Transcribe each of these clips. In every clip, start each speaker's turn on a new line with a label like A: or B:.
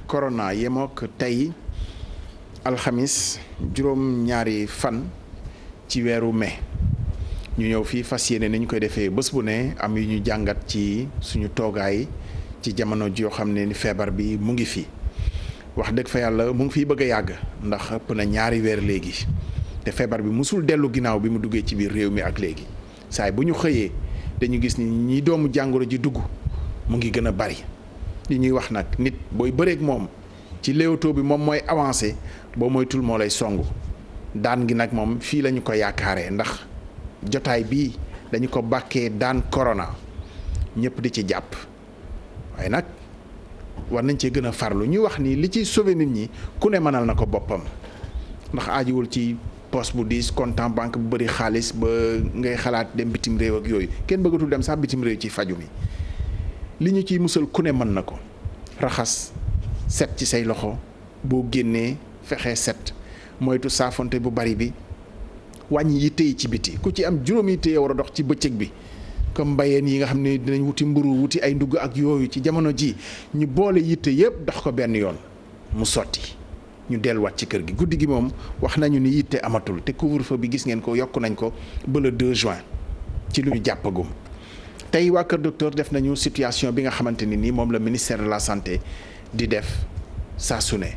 A: corona yemook tey alxamis juróom-ñaari fan ci weeru mai ñu ñëw fii fas yéene ni ñu koy defee bés bu ne am yu ñu jàngat ci suñu toogaay ci jamono joo xam ne ni feebar bi mu ngi fi wax dëgg fa yàlla mu ngi fiy bëgg a yàgg ndax ëpp na ñaari weer léegi te feebar bi musul dellu ginnaaw bi mu duggee ci biir réew mi ak léegi saay bu ñu xëyee dañu gis ni ñi doomu jàngoro ji dugg mu ngi gën a bari li ñuy wax nag nit booy bëreek moom ci léewtoo bi moom mooy avancé boo moytul moo lay songu daan gi nag moom fii lañu ko yaakaaree ndax jotaay bii dañu ko bàkkee daan corona ñëpp di ci jàpp waaye nag war nañ cee gën a farlu ñuy wax ni li ciy sauver nit ñi ku ne mënal na ko boppam ndax aajuwul ci poste bu diis compte en banque bu bëri xaalis ba ngay xalaat dem bitim réew ak yooyu kenn bëggatul dem sax bitim réew ci faju mi li ñu ciy musal ku ne mën na ko raxas set ci say loxo boo génnee fexe set moytu saafonte bu bari bi wàññi yitte yi ci biti ku ci am juróomi yitte war a dox ci bëccëg bi comme mbayeen yi nga xam ne dinañ wuti mburu wuti ay ndugg ak yooyu ci jamono ji ñu boole yitte yëpp dox ko benn yoon mu sotti ñu delluwaat ci kër gi guddi gi moom wax nañu ni yitte amatul te couvre-feu bi gis ngeen ko yokk nañ ko ba le 2 juin ci lu ñu jàppagum tey waa Kër Docteur def nañu situation bi nga xamante ni nii moom la ministère de la santé di def saa su ne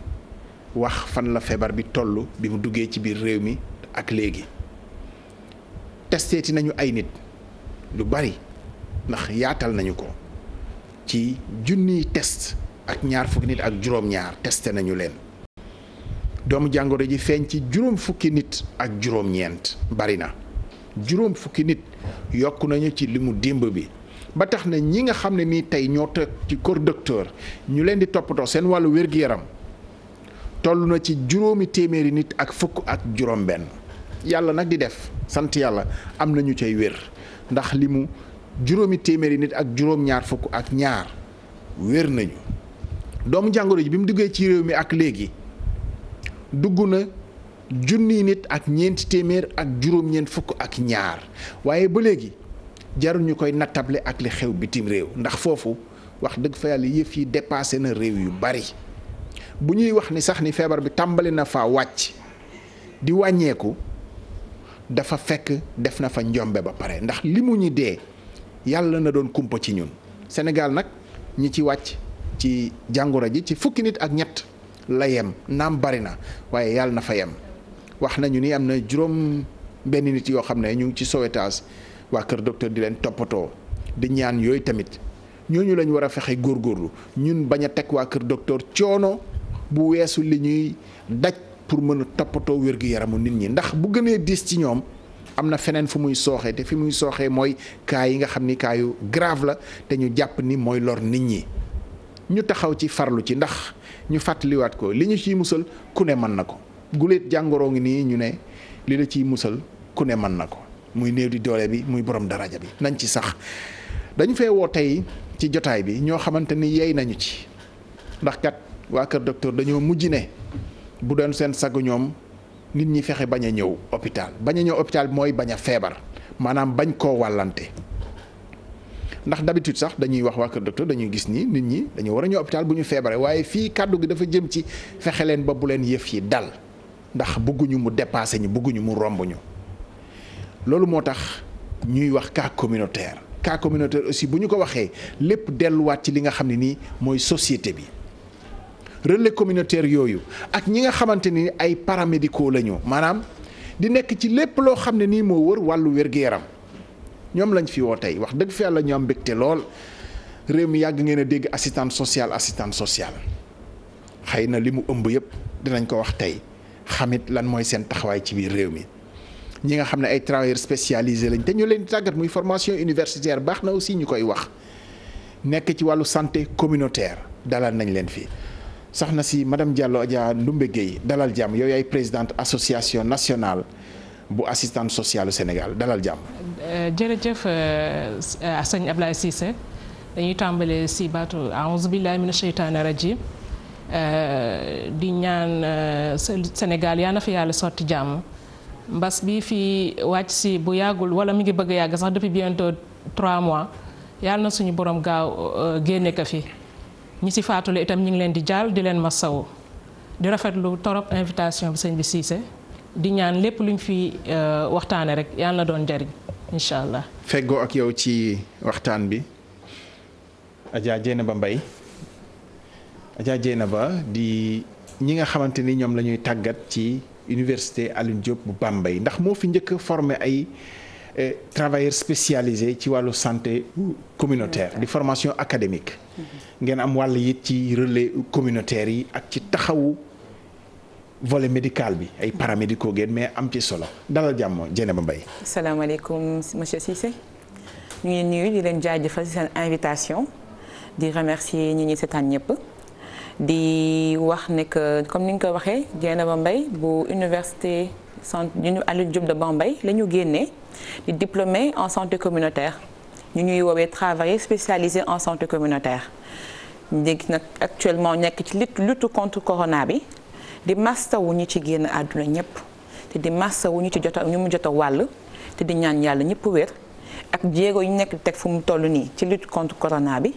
A: wax fan la feebar bi toll bi mu duggee ci biir réew mi ak léegi testeeti nañu ay nit lu bari ndax yaatal nañu ko ci junniy test ak ñaar fukki nit ak juróom-ñaar testé nañu leen doomu jàngoro ji feeñ ci juróom fukki nit ak juróom-ñeent bari na juróom fukki nit yokk nañu ci limu démb bi ba tax na ñi nga xam ne nii tey ñoo teg ci Kër Docteur ñu leen di toppatoo seen wàllu wér-gu-yaram toll na ci juróomi téeméeri nit ak fukk ak juróom-benn yàlla nag di def sant yàlla am na ñu cay wér ndax limu juróomi téeméeri nit ak juróom-ñaar fukk ak ñaar wér nañu doomu jàngoro ji bi mu duggee ci réew mi ak léegi dugg na junniy nit ak ñeenti téeméer ak juróom-ñeent fukk ak ñaar waaye ba léegi jarul ñu koy nattable ak li xew bitim réew ndax foofu wax dëgg fa yàlla yëf yi dépassé na réew yu bari bu ñuy wax ni sax ni feebar bi tàmbali na fa wàcc di wàññeeku dafa fekk def na fa njombe ba pare ndax li mu ñu dee yàlla na doon kumpa ci ñun Sénégal nag ñi ci wàcc ci jàngoro ji ci fukki nit ak ñett la yem naam bari na waaye yàlla na fa yem wax nañu ni am na juróom benn nit yoo xam ne ñu ngi ci Sowétas waa Kër Docteur di leen toppatoo di ñaan yooyu tamit ñooñu lañ war a fexe góorgóorlu ñun bañ a teg waa Kër Docteur coono bu weesu li ñuy daj pour mën a toppatoo wér-gu-yaramu nit ñi ndax bu gënee diis ci ñoom am na feneen fu muy sooxee te fi muy sooxee mooy cas yi nga xam ni cas yu grave la te ñu jàpp ni mooy lor nit ñi ñu taxaw ci farlu ci ndax ñu fàttaliwaat ko li ñu ciy musal ku ne mën na ko guléet jàngoroo ngi nii ñu ne li la ciy musal ku ne mën na ko muy néew di doole bi muy borom daraja bi nañ ci sax dañu fee woo tey ci jotaay bi ñoo xamante ni yey nañu ci ndax kat waa Kër Docteur dañoo mujj ne bu doon seen sagu ñoom nit ñi fexe bañ a ñëw hôpital bañ a ñëw hôpital mooy bañ a feebar maanaam bañ koo wàllante ndax d'habitude sax dañuy wax waa Kër Docteur dañuy gis ni nit ñi dañoo war a ñëw hôpital bu ñu feebaree waaye fii kàddu gi dafa jëm ci fexe leen ba bu leen yëf yi dal ndax bëgguñu mu dépassé ñu bëgguñu mu romb ñu loolu moo tax ñuy wax cas communautaire aussi bu ñu ko waxee lépp delluwaat ci li nga xam ne nii mooy société bi relais communautaire yooyu ak ñi nga xamante ni ay paramédicaux la ñu maanaam di nekk ci lépp loo xam ne nii moo wër wàllu wér-gu-yaram ñoom lañ fi woo tey wax dëgg fi yàlla ñu am mbégte lool réew mi yàgg ngeen a dégg assistante sociale xëy na li mu ëmb yëpp dinañ ko wax tey xamit lan mooy seen taxawaay ci biir réew mi ñi nga xam ne ay travailleurs spécialisés lañ te ñu leen di tàggat muy formation universitaire baax na aussi ñu koy wax nekk ci wàllu santé communautaire dalal nañ leen fii soxna si madame Diallo Adja Ndoumbé Gueye dalal jàmm yow yaay présidente association nationale bu assistante sociale au Sénégal dalal jàmm.
B: jërëjëf sëñ Ablaye Cissé dañuy tàmbale si baatu a'uuzu billahi mina sheytaani rajim di ñaan Sénégal yaa na fi yàlla sotti jàmm mbas bi fi wàcc si bu yàggul wala mi ngi bëgg a yàgg sax depuis bientôt 3 mois yàlla na suñu borom gaaw génne ko fi ñi si faatule itam ñu ngi leen di jaal di leen masawu di rafetlu torop invitation bi sëñ bi Cissé di ñaan lépp luñ fi waxtaane rek yàlla na doon njariñ incha allah.
A: feggoo ak yow ci waxtaan bi Adja Dieynaba Mbaye. Adja Dieynaba di ñi nga xamante ni ñoom la ñuy tàggat ci université Alioune Diop bu Bambey ndax moo fi njëkk a formé ay travailleurs spécialisés ci wàllu santé communautaire di formation académique. ngeen am wàll it ci relais communautaire yi ak ci taxawu volet médical bi ay paramédicaux ngeen mais am ci solo dalal jàmm Dieynaba Mbaye.
C: asalaamaaleykum monsieur Cissé ñu ngi nuyu di leen jaajëfal ci seen invitation di remercier ñi ñuy seetaan ñëpp. di wax ne que comme ni nga ko waxee Dieynaba Mbaye bu université Alioune Diop de Bambey la ñu génnee di diplômé en santé communautaire ñu ñuy woowee travailleur spécialisé en santé communautaire léegi nag actuellement nekk ci lutte contre corona bi di mastawu ñi ci génn àdduna ñëpp te di mastawu ñu ci ñu mu jot a wàll te di ñaan yàlla ñëpp wér ak jéego yu nekk teg fu mu toll nii ci lutte contre corona bi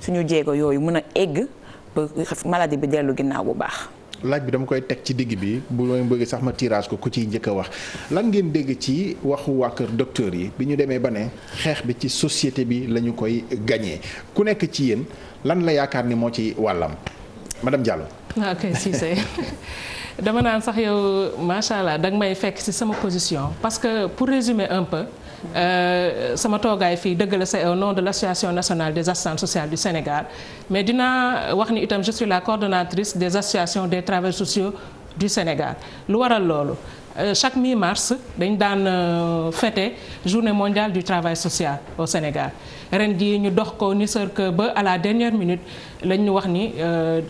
C: suñu jéego yooyu mën a egg ba maladie bi dellu ginnaaw bu baax.
A: laaj bi dama koy teg ci digg bi bu may bëgg sax ma tirage ko ku ciy njëkk a wax lan ngeen dégg ci waxu waa kër docteur yi bi ñu demee ba ne xeex bi ci société bi la ñu koy gagné ku nekk ci yéen lan la yaakaar ni moo ci wàllam madame Diallo.
B: ok Cissé dama naan sax yow macha allah danga may fekk ci sama position parce que pour résumer un peu. sama toogaay fii dëgg la c'est au nom de l'association nationale des assistantes sociales du Sénégal mais dinaa wax ni itam je suis la coordonnatrice des associations des travailleurs sociaux du Sénégal lu waral loolu chaque mi-mars dañ daan fêter journée mondiale du travail social au Sénégal ren jii ñu dox ko ni sër que ba à la dernière minute lañ ñu wax ni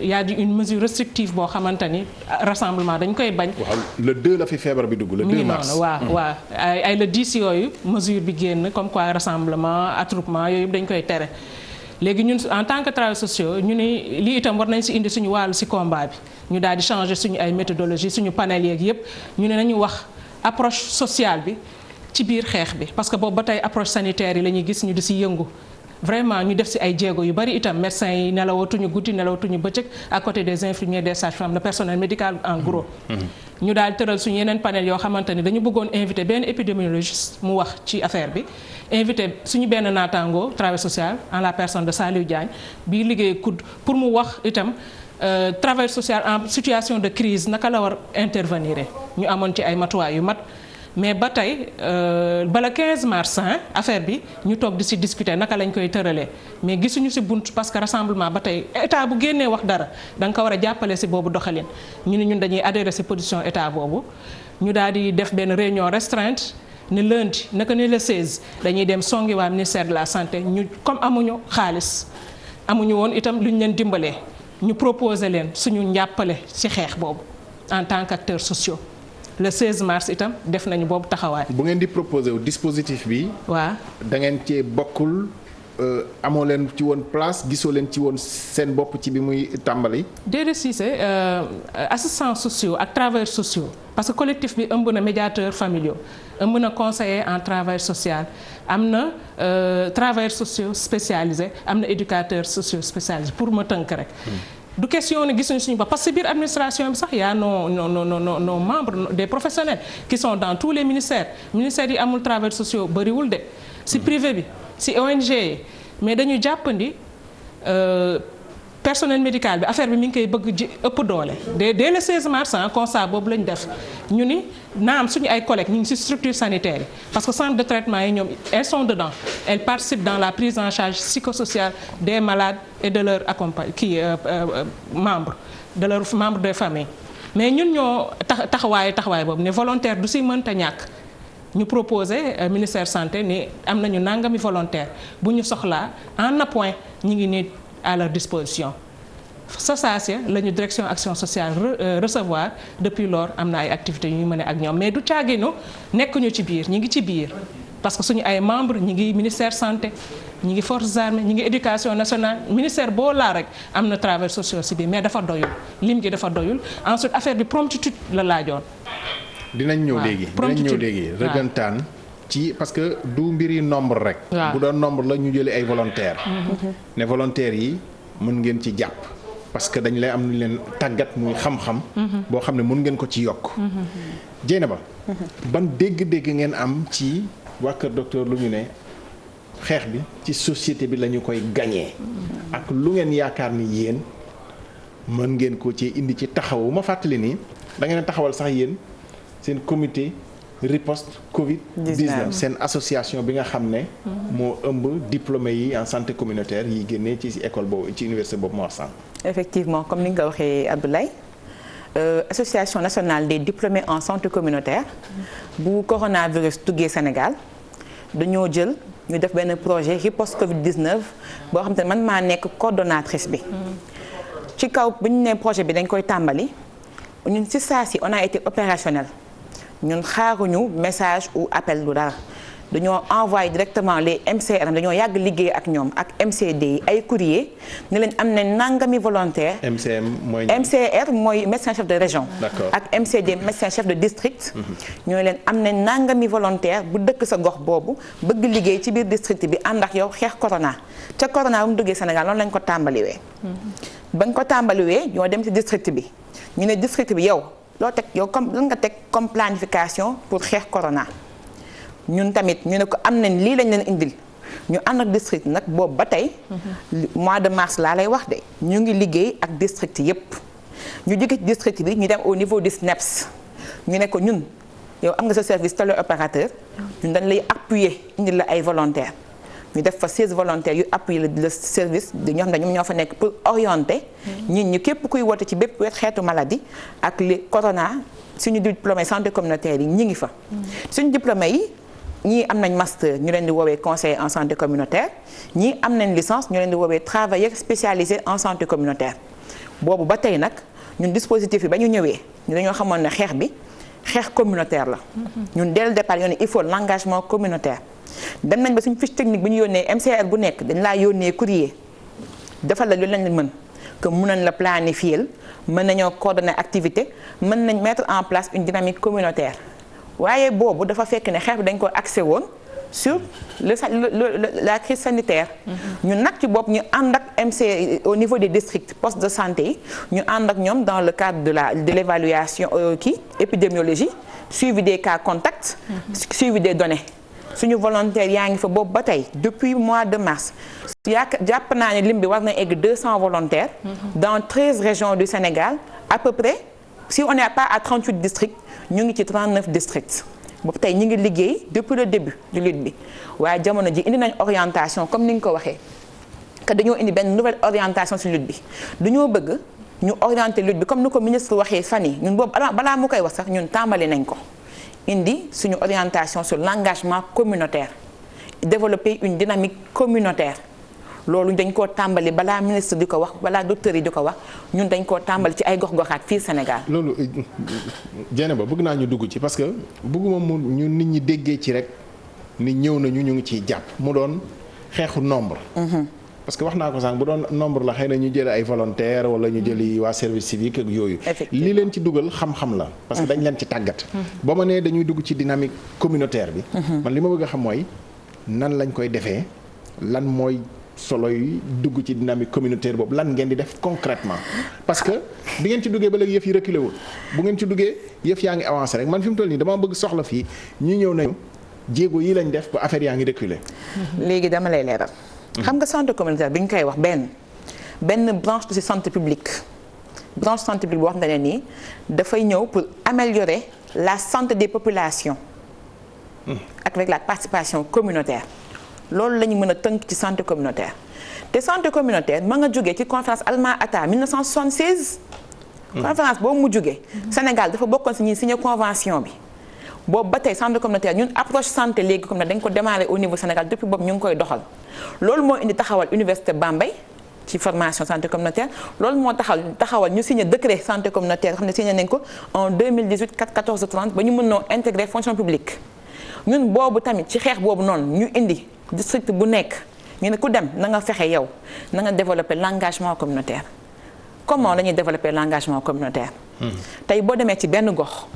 B: y a une mesure restrictive boo xamante ni rassemblement dañ koy bañ.
A: waaw le 2 la fi feebar bi dugg le 2 mars.
B: waaw ay le 10 yooyu mesure bi génn comme quoi rassemblement attroupement yooyu dañ koy tere. léegi ñun en tant que travailleurs sociaux ñu ni lii itam war nañ si indi suñu wàllu si combat bi ñu daal di changer suñu ay méthodologie suñu panel yeeg yëpp ñu ne nañu wax approche sociale bi ci biir xeex bi parce que boobu ba tey approche sanitaire yi la ñuy gis ñu di si yëngu vraiment ñu def si ay jéego yu bari itam médecins yi nelawatuñu guddi nelawatuñu bëccëg à côté des infirmiers des sages-femmes le personnel médical en gros. ñu daal tëral suñu yeneen panel yoo xamante ni dañu bëggoon invité benn épidémiologiste mu wax ci affaire bi invité suñu benn naataango travail social en la personne de Saliou Diagne bii liggéey COUD pour mu wax itam travail social en situation de crise naka la war intervenir ñu amoon ci ay matuwaay yu mat mais ba tey bala 15 mars affaire bi ñu toog di si discuter naka lañ koy tëralee mais gisuñu si bunt parce que rassemblement ba tey état bu génnee wax dara da nga ko war a jàppale si boobu doxalin ñu ne ñun dañuy adhérer si position état boobu ñu daal di def benn réunion restreinte ne lundi naka ne le 16 dañuy dem songi waa ministère de la santé ñu comme amuñu xaalis amuñu woon itam lu ñu leen dimbalee ñu proposer leen suñu njàppale si xeex boobu en tant qu'acteurs sociaux. le 16 mars itam def nañu boobu taxawaay.
A: bu ngeen di proposer wu dispositif bi.
B: waaw
A: da ngeen cee bokkul amoo leen ci woon place gisoo leen ci woon seen bopp ci bi muy tàmbali.
B: déedéet Cissé assistants sociaux ak travailleurs sociaux parce que collectif bi ëmb na médiateurs familiaux ëmb na conseiller en travail social am na travailleurs sociaux spécialisés am na éducateurs sociaux spécialisés pour ma tënk rek. du question ne gisuñu suñu bopp parce que biir administration bi sax y a nos membres des professionnels qui sont dans tous les ministères yi amul travailleurs sociaux bëriwul de si privé bi si ONG yi mais dañu jàppandi personnel médical bi affaire bi mi ngi koy bëgg ji ëpp doole dès le 16 mars constat boobu lañu def ñu ni naam suñu ay collègues ñu ngi ci structure sanitaire yi parce que centre de traitement yi ñoom elles sont dedans elles participent dans la prise en charge psychosociale des malades et de leurs membres de leurs membres de famille mais ñun ñoo taxawaay boobu ne volontaire du ci mënta ñàkk ñu proposé ministère santé ni am nañu nangami volontaire bu ñu soxlaa en appoint ñi ngi nii à leur disposition SOSACIA la ñu direction action sociale recevoir depuis lors am na ay activités yu ñu mën ak ñoom mais du caaginu nekk ñu ci biir ñi ngi ci biir parce que suñu ay membres ñi ngi ministère santé ñi ngi forces armées ñi ngi éducation nationale ministère boo laa rek am na travailleurs sociaux ci biir mais dafa doyul lim gi dafa doyul ensuite affaire bi promptitude la laajoon.
A: dinañ ñëw léegi rëggantaan ci parce que du mbiri nombre rek. bu doon nombre la ñu jëlee ay volontaires. ne volontaires yi mën ngeen ci jàpp parce que dañ lay am lu leen tàggat muy xam-xam. boo xam ne mën ngeen ko ci yokk. Dieynaba ban dégg-dégg ngeen am ci waa Kër Docteur lu ñu ne xeex bi ci société bi la ñu koy gañee ak lu ngeen yaakaar ni yéen mën ngeen ko ci indi ci taxawu ma fàttali ni da ngeen taxawal sax yéen seen comité riposte Covid 19 seen association bi nga xam ne moo ëmb diplômé yi en santé communautaire yi génnee ci école boobu ci université boobu moo wax sànq.
C: Effectivement comme ni nga ko waxee Abdoulaye association nationale des diplômés en santé communautaire bu coronavirus duggee Sénégal dañoo jël ñu def benn projet riposte Covid 19 boo xam te ne man maa nekk coordonnatrice bi. ci kaw bu ñu nee projet bi dañ koy tàmbali ñun ci saa si on a été opérationnel ñun xaaruñu message ou appel lu dara dañoo envoyé directement les MCR dañoo yàgg liggéey ak ñoom ak MCD yi ay courrier ne leen am na nangami volontaire. MCR mooy médecin chef de région. ak MCD médecin chef de district. ñoo leen am na nangami volontaire bu dëkk sa gox boobu bëgg liggéey ci biir district bi ànd ak yow xeex corona ca corona bu mu duggee Sénégal noonu lañ ko tàmbaliwee. bañ ko tàmbaliwee ñoo dem ci district bi ñu ne district bi yow loo teg yow comme lan nga teg comme planification pour xeex corona. ñun tamit ñu ne ko am nañ lii lañ leen indil ñu ànd ak district nag boobu ba tey mois de mars laa lay wax de ñu ngi liggéey ak district yépp ñu jóge ci district bi ñu dem au niveau du SNEPS ñu ne ko ñun yow am nga sa service téléopérateur ñun dañ lay appuyer indil la ay volontaires ñu def fa 16 volontaires yu appuyer le service de ñoo xam ne ñoom ñoo fa nekk pour orienter nit ñi képp kuy woote ci bépp xeetu maladie ak li corona suñu diplômé santé communautaire yi ñi ngi fa suñu diplômé yi ñii am nañ master ñu leen di woowee conseiller en santé communautaire ñii am nañ licence ñu leen di woowee travailleur spécialisé en santé communautaire boobu ba tey nag ñun dispositif yi ba ñu ñëwee ñu dañoo xamoon ne xeex bi xeex communautaire la ñun dès le départ yoon il faut l'engagement communautaire dem nañ ba suñu fiche technique bi ñu yónnee MCR bu nekk dañ laa yónnee courrier defal la lu lañ mën que mën nañ la planifier mën nañoo coordonner activité mën nañ mettre en place une dynamique communautaire waaye boobu dafa fekk ne xeex bi dañ ko axé woon sur la crise sanitaire. ñu nag ci bopp ñu ànd ak MC au niveau des districts postes de santé yi ñu ànd ak ñoom dans le cadre de l'évaluation épidémiologie suivi des cas contacts. suivi des données. suñu volontaires yaa ngi fa boobu ba tey depuis mois de mars jàpp naa ne lim bi war na egg 200 volontaires. dans 13 régions du Sénégal à peu près si on n'est pas à 38 districts. ñu ngi ci 39 districts boobu tey ñu ngi liggéey depuis le début de lutte bi waaye jamono ji indi nañ orientation comme ni nga ko waxee que dañoo indi benn nouvelle orientation ci lutte bi dañoo bëgg ñu orienter lutte bi comme ni ko ministre waxee fan yi ñun boobu balaa mu koy wax sax ñun tàmbali nañ ko indi suñu orientation sur l'engagement communautaire développer une dynamique communautaire loolu dañ koo tàmbali balaa ministre di ko wax balaa docteur yi di ko wax ñun dañ koo tàmbali ci ay gox-goxaat fii Sénégal. loolu
A: Dieynaba bëgg naa ñu dugg ci parce que bëgguma mu ñu nit ñi déggee ci rek ni ñëw nañu ñu ngi ciy jàpp mu doon xeexu nombre. parce que wax naa ko sànq bu doon nombre la xëy na ñu jëlee ay volontaires wala ñu jëli waa service civique ak yooyu. li leen ci dugal xam-xam la. parce que dañ leen ci tàggat. ba ma nee dañuy dugg ci dynamique communautaire bi. man li ma bëgg a xam mooy nan lañ koy defee lan mooy. solo yi dugg ci dynamique communautaire boobu lan ngeen di def concrètement parce que bi ngeen ci duggee ba léegi yëf yi reculé wul bu ngeen ci duggee yëf yaa ngi avancé rek man fi mu toll nii dama bëgg soxla fii ñu ñëw nañu jéego yi lañ def ba affaire yaa ngi reculé.
C: léegi dama lay leeral. xam nga santé communautaire bi ñu koy wax benn branche de santé publique branche santé publique boo xam ne nii dafay ñëw pour améliorer la santé des populations. avec la participation communautaire. loolu la ñu mën a tënk ci santé communautaire te santé communautaire ma nga jógee ci conférence Alma-Ata 1976. conférence boobu mu jógee. Sénégal dafa bokkoon si ñuy signé convention bi. boobu ba tey santé communautaire ñun approche santé léegi comme ne dañ ko démarré au niveau Sénégal depuis boobu ñu ngi koy doxal. loolu moo indi taxawal université Bambey ci formation santé communautaire loolu moo taxawal ñu signé décret santé communautaire xam ne signé nañ ko en 2018 14/30 ba ñu mën noo intégrer fonction publique. ñun boobu tamit ci xeex boobu noonu ñu indi. district bu nekk ñu ne ku dem na nga fexe yow na nga développer l'engagement communautaire comment la ñuy développer l'engagement communautaire. tey boo demee ci benn gox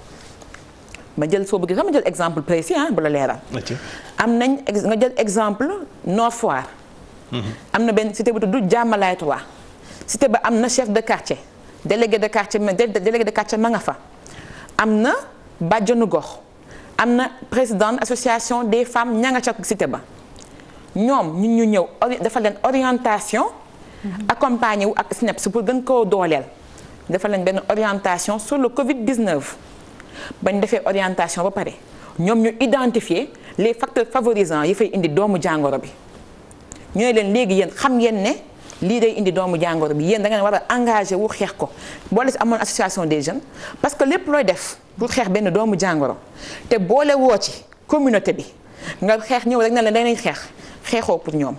C: ma jël soo bëggee sama jël exemple précis bu la leeral. am nañ nga jël exemple Nord Foire. am na benn cité bu tudd Diamalaye 3 cité ba am na chef de quartier délégué de quartier ma nga fa am na bàjjanu gox am na présidente association des femmes ña nga ca cité ba ñoom ñu ñëw dafa leen orientation accompagné wu ak SNEIPS pour gën koo dooleel dafa leen benn orientation sur le Covid-19 bañ defee orientation ba pare ñoom ñu identifier les facteurs favorisants yi fay indi doomu jàngoro bi ñu ne leen léegi yéen xam ngeen ne lii day indi doomu jàngoro bi yéen da ngeen war a engagé wu xeex ko boole si amoon association des jeunes parce que lépp looy def pour xeex benn doomu jàngoro te boole woo ci communauté bi nga xeex ñëw rek na leen danañ xeexoo pour ñoom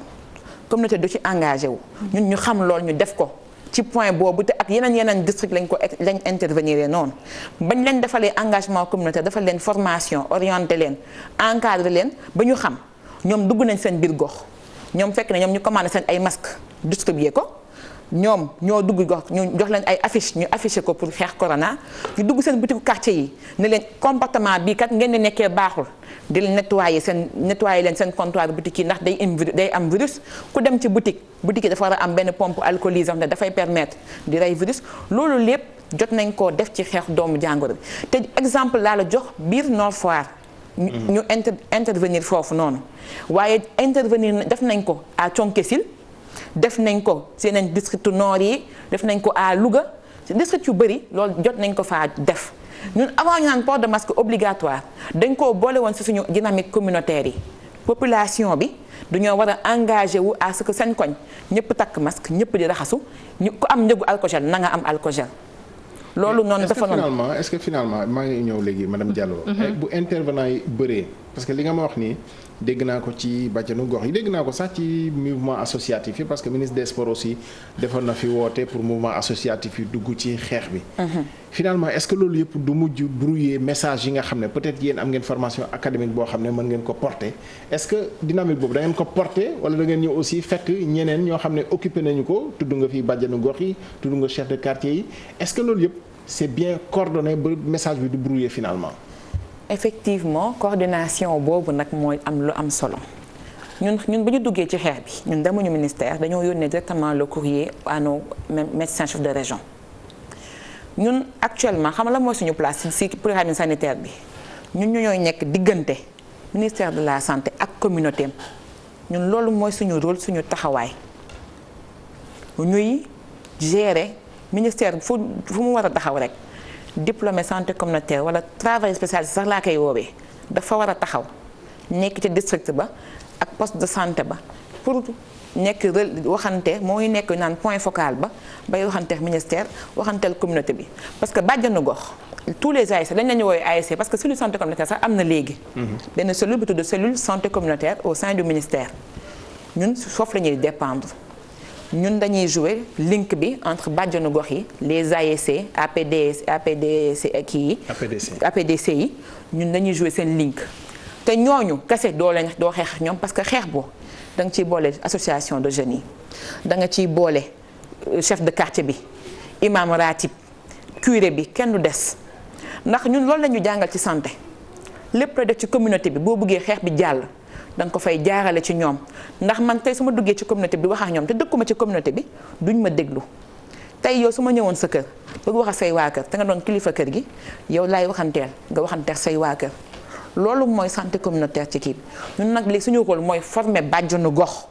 C: communauté du ci engagé wu ñun ñu xam lool ñu def ko ci point boobu te ak yeneen district lañ intervenir noonu bañ leen defalee engagement communautaire defal leen formation orienté leen encadré leen ba ñu xam ñoom dugg nañ seen biir gox ñoom fekk na ñoom ñu commandé seen ay masques distribué ko ñoom ñoo dugg gox ñu jox leen ay affiche ñu affiché ko pour xeex corona ñu dugg seen boutique quartier yi ne leen comportement bii kat ngeen di nekkee baaxul di leen nettoyer leen seen comptoir boutique yi ndax day am virus ku dem ci boutique yi dafa war a am benn pompe alcoolisée ne dafay permettre di rey virus loolu lépp jot nañ koo def ci xeex doomu jàngoro bi te exemple laa la jox biir Nord Foire ñu intervenir foofu noonu waaye intervenir def nañ ko à Thionck-Essyl def nañ ko ci yeneen district nord yi def nañ ko à Louga district yu bëri loolu jot nañ ko faa def ñun avant ñu naan port de masque obligatoire dañ koo boole woon ci suñu dynamique communautaire yi population bi dañoo war a engagé wu à ce que seen koñ ñëpp takk masque ñëpp di raxasu ñu ko am njëgu alcogel na nga am alcogel loolu noonu dafa noonu
A: est-ce que finalement maa ngi ñëw léegi madame Diallo. bu intervenant yi bëree parce que li nga ma wax nii dégg naa ko ci bàjjenu gox yi dégg naa ko sax ci mouvement associatif yi parce que ministre des sports aussi defoon na fi woote pour mouvement associatif yi dugg ci xeex bi. finalement est-ce que loolu yëpp du mujj brouiller message yi nga xam ne peut-être yéen am ngeen formation académique boo xam ne mën ngeen ko porter est-ce que dynamique boobu da ngeen ko porter wala da ngeen ñëw aussi fekk ñeneen ñoo xam ne occupé nañu ko tudd nga fi bàjjenu gox yi tudd nga chef de quartier yi est-ce que loolu yëpp c'est bien coordonné ba message bi du brouiller finalement.
C: effectivement coordination boobu nag mooy am lu am solo ñun bu ñu duggee ci xeex bi ñun demuñu ministère dañoo yónnee directement le courrier à nos médecins chefs de région ñun actuellement xam nga la mooy suñu place ci pyramide sanitaire bi ñun ñooy nekk diggante ministère de la santé ak communauté am ñun loolu mooy suñu rôle suñu taxawaay ñuy gérer ministère fu mu war a taxaw rek diplômé santé communautaire wala travail spécialisé sax laa koy woowee dafa war a taxaw nekk ci district ba ak poste de santé ba pour nekk waxante mooy nekk naan point focal ba bay waxanteek ministère waxanteel communauté bi parce que bàjjanu gox tous les ASC dañ lañu woowee ASC parce que cellule santé communautaire sax am na léegi benn cellule bu tudd cellule santé communautaire au sein du ministère ñun foofu la ñuy dépendre ñun dañuy jouer link bi entre bàjjanu gox yi les ASC APDC yi ñun dañuy jouer seen link te ñooñu kese doo xeex ñoom parce que xeex boo da nga ciy boole association de jeunes yi da nga ciy boole chef de quartier bi imam ratib curé bi kenn du des ndax ñun loolu la ñu jàngal ci santé lépp la def ci communauté bi boo bëggee xeex bi jàll da nga ko fay jaarale ci ñoom ndax man tey su ma duggee ci communauté bi wax ak ñoom te dëkkuma ci communauté bi duñ ma déglu tey yow su ma ñëwoon sa kër bëgg wax ak say waa kër te nga doon kilifa kër gi yow laay waxanteel nga waxanteel say waa kër loolu mooy santé communautaire ci kii bi ñun nag léegi suñu rôle mooy former bàjjenu gox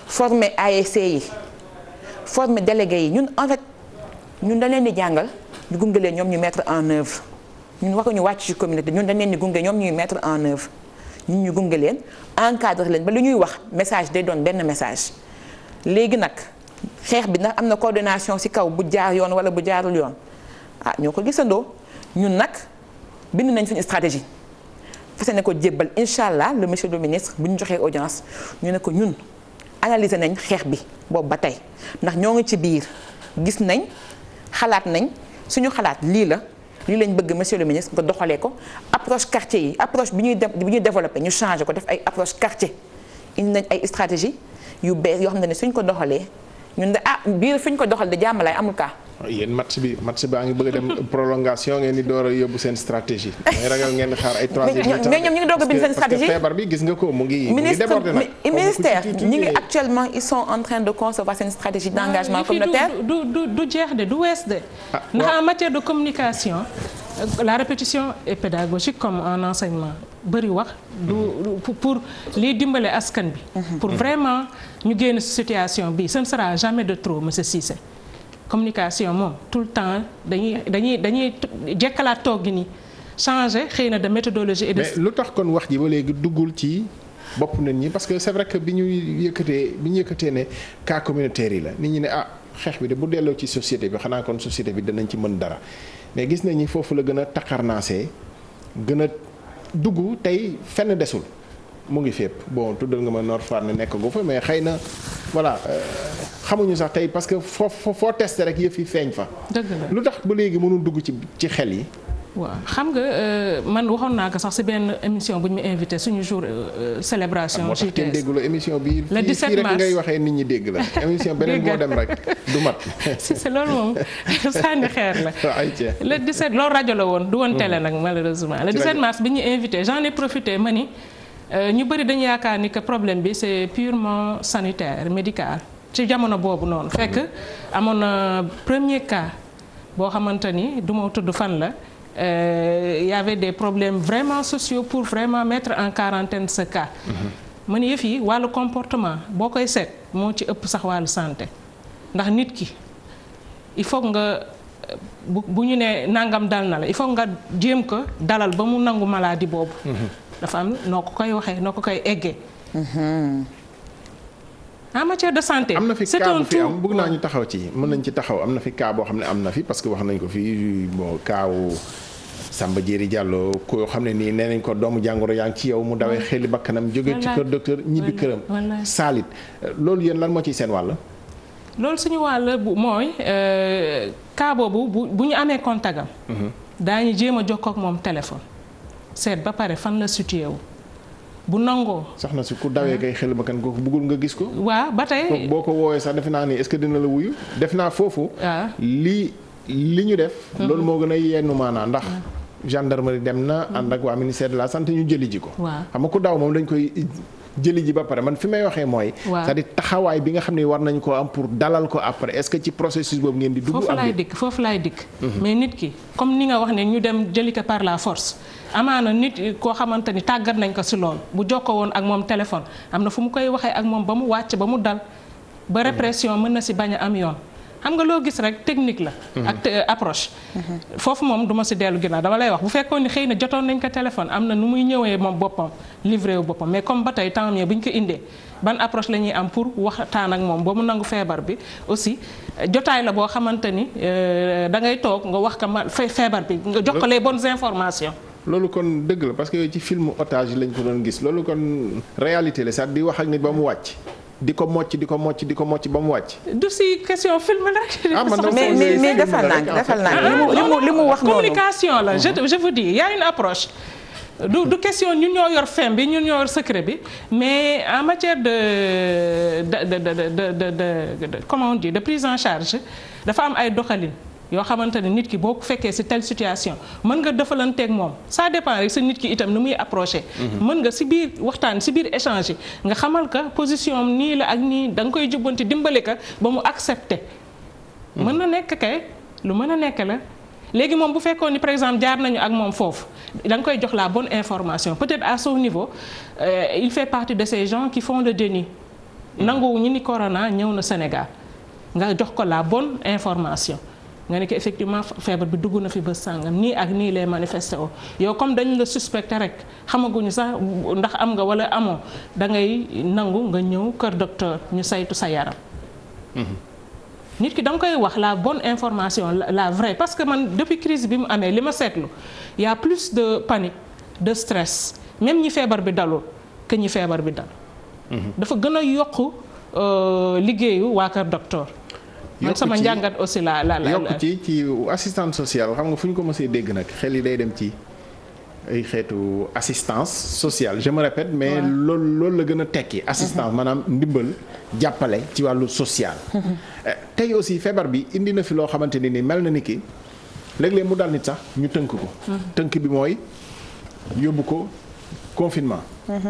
C: former ASC yi former délégué yi ñun en fait ñun dañ leen di jàngal ñu gunge leen ñoom ñu mettre en œuvre ñun waxuñu wàcc ci communauté ñun dañ leen di gunge ñoom ñuy mettre en œuvre ñun ñu gunge leen encadre leen ba lu ñuy wax message day doon benn message léegi nag xeex bi nag am na coordination ci kaw bu jaar yoon wala bu jaarul yoon ah ñoo ko gisandoo ñun nag bind nañ suñu stratégie fas ne ko jébbal incha allah le monsieur le ministre bu ñu joxee audience ñu ne ko ñun analyser nañ xeex bi boobu ba tey ndax ñoo ngi ci biir gis nañ xalaat nañ suñu xalaat lii lañ bëgg monsieur le ministre nga doxalee ko approche quartier yi approche bi ñuy développé ñu changé ko def ay approche quartier indi nañ ay stratégie yu bees yoo xam ne suñ ko doxalee ñun de biir fi ñu ko doxal de jàmmalaay amul cas
A: yéen match baa ngi bëgg a dem prolongation ngeen di door a yóbbu seen stratégie. may ragal ngeen di xaar ay 3 minutes.
C: mais ñoom ñu ngi doog a bind seen stratégie
A: parce que feebar bi gis nga ko mu ngi débordé nag.
C: ministère ñi ngi actuellement ils sont en train de concevoir seen stratégie d'engagement communautaire.
B: du jeex de du wees de. ndax en matière de communication la répétition est pédagogique comme en enseignement bëri wax pour liy dimbale askan bi. pour vraiment ñu génn situation bi ce ne sera jamais de trop monsieur Cissé. communication moom tout le temps dañuy jekkalaat toog gi ni changer xëy na de méthodologie et de.
A: mais lu tax kon wax ji ba léegi duggul ci bopp nit ñi parce que c'est vrai que bi ñu yëkkatee ne cas communautaire yi la nit ñi ne xeex bi de bu delloo ci société bi xanaa kon société bi danañ ci mën dara mais gis nañ ni foofu la gën a taxarnaasee gën a dugg tey fenn desul mu ngi fépp bon tuddal nga ma Nord Foire ne nekk gu fa mais xëy na voilà. xamuñu sax tey parce que foo testé rek yëf yi feeñ fa.
B: dëgg la
A: lu tax ba léegi mënul dugg ci xel yi.
B: waaw xam nga man waxoon naa ko sax ci benn émission bu ñu ma invité suñu jour célébration.
A: moo tax kenn déggu la émission bi.
B: le 17
A: fii rek
B: mars
A: ngay waxee nit ñi dégg la. émission beneen boo dem rek du mat.
B: c'est loolu moom sànni xeer la. le 17 loolu rajo la woon du woon télé nag malheureusement. le 17 mars bi ñu invité j'en ai profité ma ni ñu bëri dañu yaakaar ni que problème bi c'est purement sanitaire médical. ci jamono boobu noonu fekk amoon na premier cas boo xamante ni du ma tudd fan la y avait des problèmes vraiment sociaux pour vraiment mettre en quarantaine ce cas. ma ni yëf yi wàllu comportement boo koy seet moo ci ëpp sax wàllu santé ndax nit ki il faut nga bu ñu nee nangam dal na la il faut nga jéem ko dalal ba mu nangu maladie boobu. dafa am noo ko koy waxee noo ko koy eggee. en matière de santé.
A: am na fi cas bu fi am bëgg naa ñu taxaw ci mën nañ ci taxaw am na fi cas boo xam ne am na fi parce que wax nañ ko fi bon kaawu Samba Diéry Diallo koo xam ne nii nee nañ ko doomu jàngoro yaa ngi ci yow mu dawee xeli bakkanam jóge ci kër docteur ñibbi këram. saalit loolu yéen lan moo ciy seen wàll.
B: loolu suñu wàll bu mooy cas boobu bu ñu amee contact am. daañu jéem a jokkoo ak moom téléphone seet ba pare fan la situé wu. bu nangoo.
A: soxna si ku dawee kay xel ba kan kooku bëggul nga gis ko.
B: waaw ba tey
A: boo ko woowee sax defe naa ni est-ce que dina la wuyu. def naa foofu. li ñu def. loolu moo gën a yenn maanaa ndax. gendarmerie dem na ànd ak waa ministère de la santé ñu jëli ji ko. xam nga ku daw moom dañ koy jëli ji ba pare man fi may waxee mooy. c'est-à-dire taxawaay bi nga xam ne war nañ koo am pour dalal ko après est-ce que ci processus boobu ngeen di dugg.
B: foofu laay dikk. mais nit ki comme ni nga wax ne ñu dem jëli ko par la force. amaana nit koo xamante ni tàggat nañ ko ci lool bu jokkoo woon ak moom téléphone am na fu mu koy waxee ak moom ba mu wàcc ba mu dal ba répression mën na ci bañ a am yoon xam nga loo gis rek technique la. ak approche. foofu moom du ma ci dellu ginnaaw dama lay wax bu fekkoon ni xëy na jotoon nañ ko téléphone am na nu muy ñëwee moom boppam livré wu boppam mais comme ba tey tant mieux bu ñu ko indee ban approche la ñuy am pour waxtaan ak moom ba mu nangu feebar bi aussi jotaay la boo xamante ni da ngay toog nga wax ko ma feebar bi nga jox ko les bonnes informations.
A: loolu kon dëgg la parce que ci film otage lañ ko doon gis loolu kon réalité la sax di wax ak nit ba mu wàcc di ko mocc ba mu wàcc.
B: du si question film la rek.
C: mais defal naa li mu wax noonu
B: communication la je vous dis il y a une approche. du question ñun ñoo yor fem bi ñun ñoo yor secret bi mais en matière de comment on dit de prise en charge dafa am ay doxalin. yoo xamante ne nit ki boo ko fekkee ci telle situation mën nga defalanteeg moom ça dépend rek sa nit ki itam nu muy approché. mën nga ci biir waxtaan ci biir échange nga xamal ka position am nii la ak nii da nga koy jubbanti dimbali ka ba mu accepté. mën na nekk kay lu mën a nekk la léegi moom bu fekkoon ni par exemple jaar nañu ak moom foofu da nga koy jox la bonne information peut-être à son niveau il fait partie de ces gens qui font le déni. nanguwu ñu ni corona ñëw na Sénégal nga jox ko la bonne information. nga ne ko effectivement feebar bi dugg na fi bés sàngam nii ak nii lay manifesté o yow comme dañu la suspecté rek xamaguñu sax ndax am nga wala amoo da ngay nangu nga ñëw kër docteur ñu saytu sa yaram. nit ki da nga koy wax la bonne information la vraie parce que man depuis crise bi mu amee li ma seetlu y a plus de panique de stress même ñi feebar bi dalul que ñi feebar bi dal. dafa gën a yokk liggéeyu waa kër docteur. man sama njàngat aussi la
A: yokk ci assistante sociale xam nga fu ñu ko mësee dégg nag xel yi day dem ci ay xeetu assistance sociale je me répète mais loolu la gën a tekki assistance maanaam ndimbal jàppale ci wàllu social tey aussi feebar bi indi na fi loo xamante ni mel na ni ki léeg-léeg mu dal nit sax ñu tënk ko tënk bi mooy yóbbu ko confinement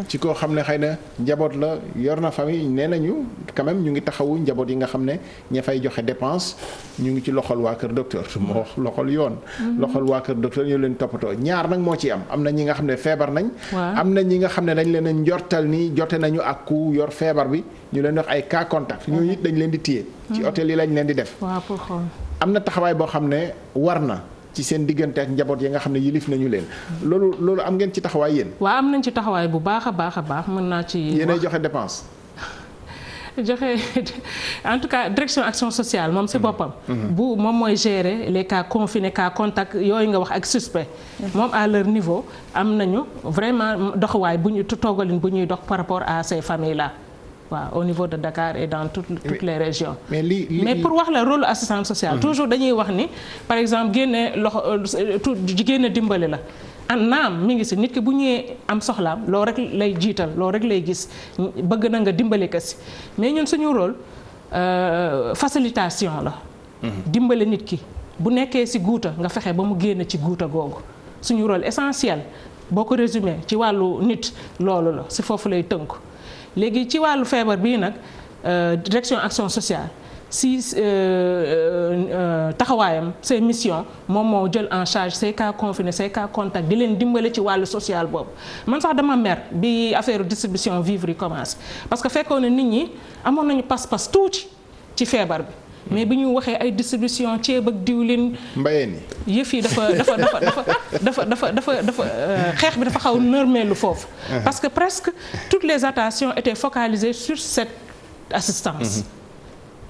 A: ci koo xam ne xëy na njaboot la yor na famille nee nañu quand même ñu ngi taxawu njaboot yi nga xam ne ña fay joxe dépense ñu ngi ci loxol waa kër docteur moo wax loxol yoon loxol waa kër docteur ñu leen toppatoo ñaar nag moo ci am na ñi nga xam ne feebar nañ am na ñi nga xam ne dañ leen a njortal ni jote nañu ak ku yor feebar bi ñu leen wax ay cas contact ñooñu it dañ leen di téye ci hôtel yi lañ leen di def am na taxawaay boo xam ne war na ci seen diggante ak njaboot yi nga xam ne yilif nañu leen loolu am ngeen ci taxawaay yéen.
B: waaw am nañ ci taxawaay bu baax a baax mën naa ci.
A: yéenay joxe dépense.
B: joxe en tout cas direction action sociale moom si boppam. bu moom mooy gérer les cas confinés cas contact yooyu nga wax ak suspect. moom à leur niveau am nañu vraiment doxawaay bu ñu toogalin bu ñuy dox par rapport à ces familles là. waaw au niveau de Dakar et dans toutes les régions. mais pour wax la rôle assistance sociale. toujours dañuy wax ni par exemple génne génne dimbali la. naam mi ngi si nit ki bu ñëwee am soxlaam loo rek lay jiital loo rek lay gis bëgg na nga dimbali ko si mais ñun suñu rôle facilitation la. dimbali nit ki bu nekkee si guuta nga fexe ba mu génn ci guuta googu suñu rôle essentiel boo ko résumé ci wàllu nit loolu la si foofu lay tënku. léegi ci wàllu feebar bii nag direction action sociale si taxawaayam ses missions moom moo jël en charge ces cas confinés ces cas contacts di leen dimbale ci wàllu social boobu man sax dama mer bi affaire distribution vivres yi commencé parce que fekkoon na nit ñi amoon nañu pas-pas tuuti ci feebar bi mais bi ñu waxee ay distribution ceeb ak diwlin
A: mbayeen yi
B: yëf yi dafa xeex bi dafa xaw nërmeelu foofu parce que presque toutes les attentions étaient focalisées sur cette assistance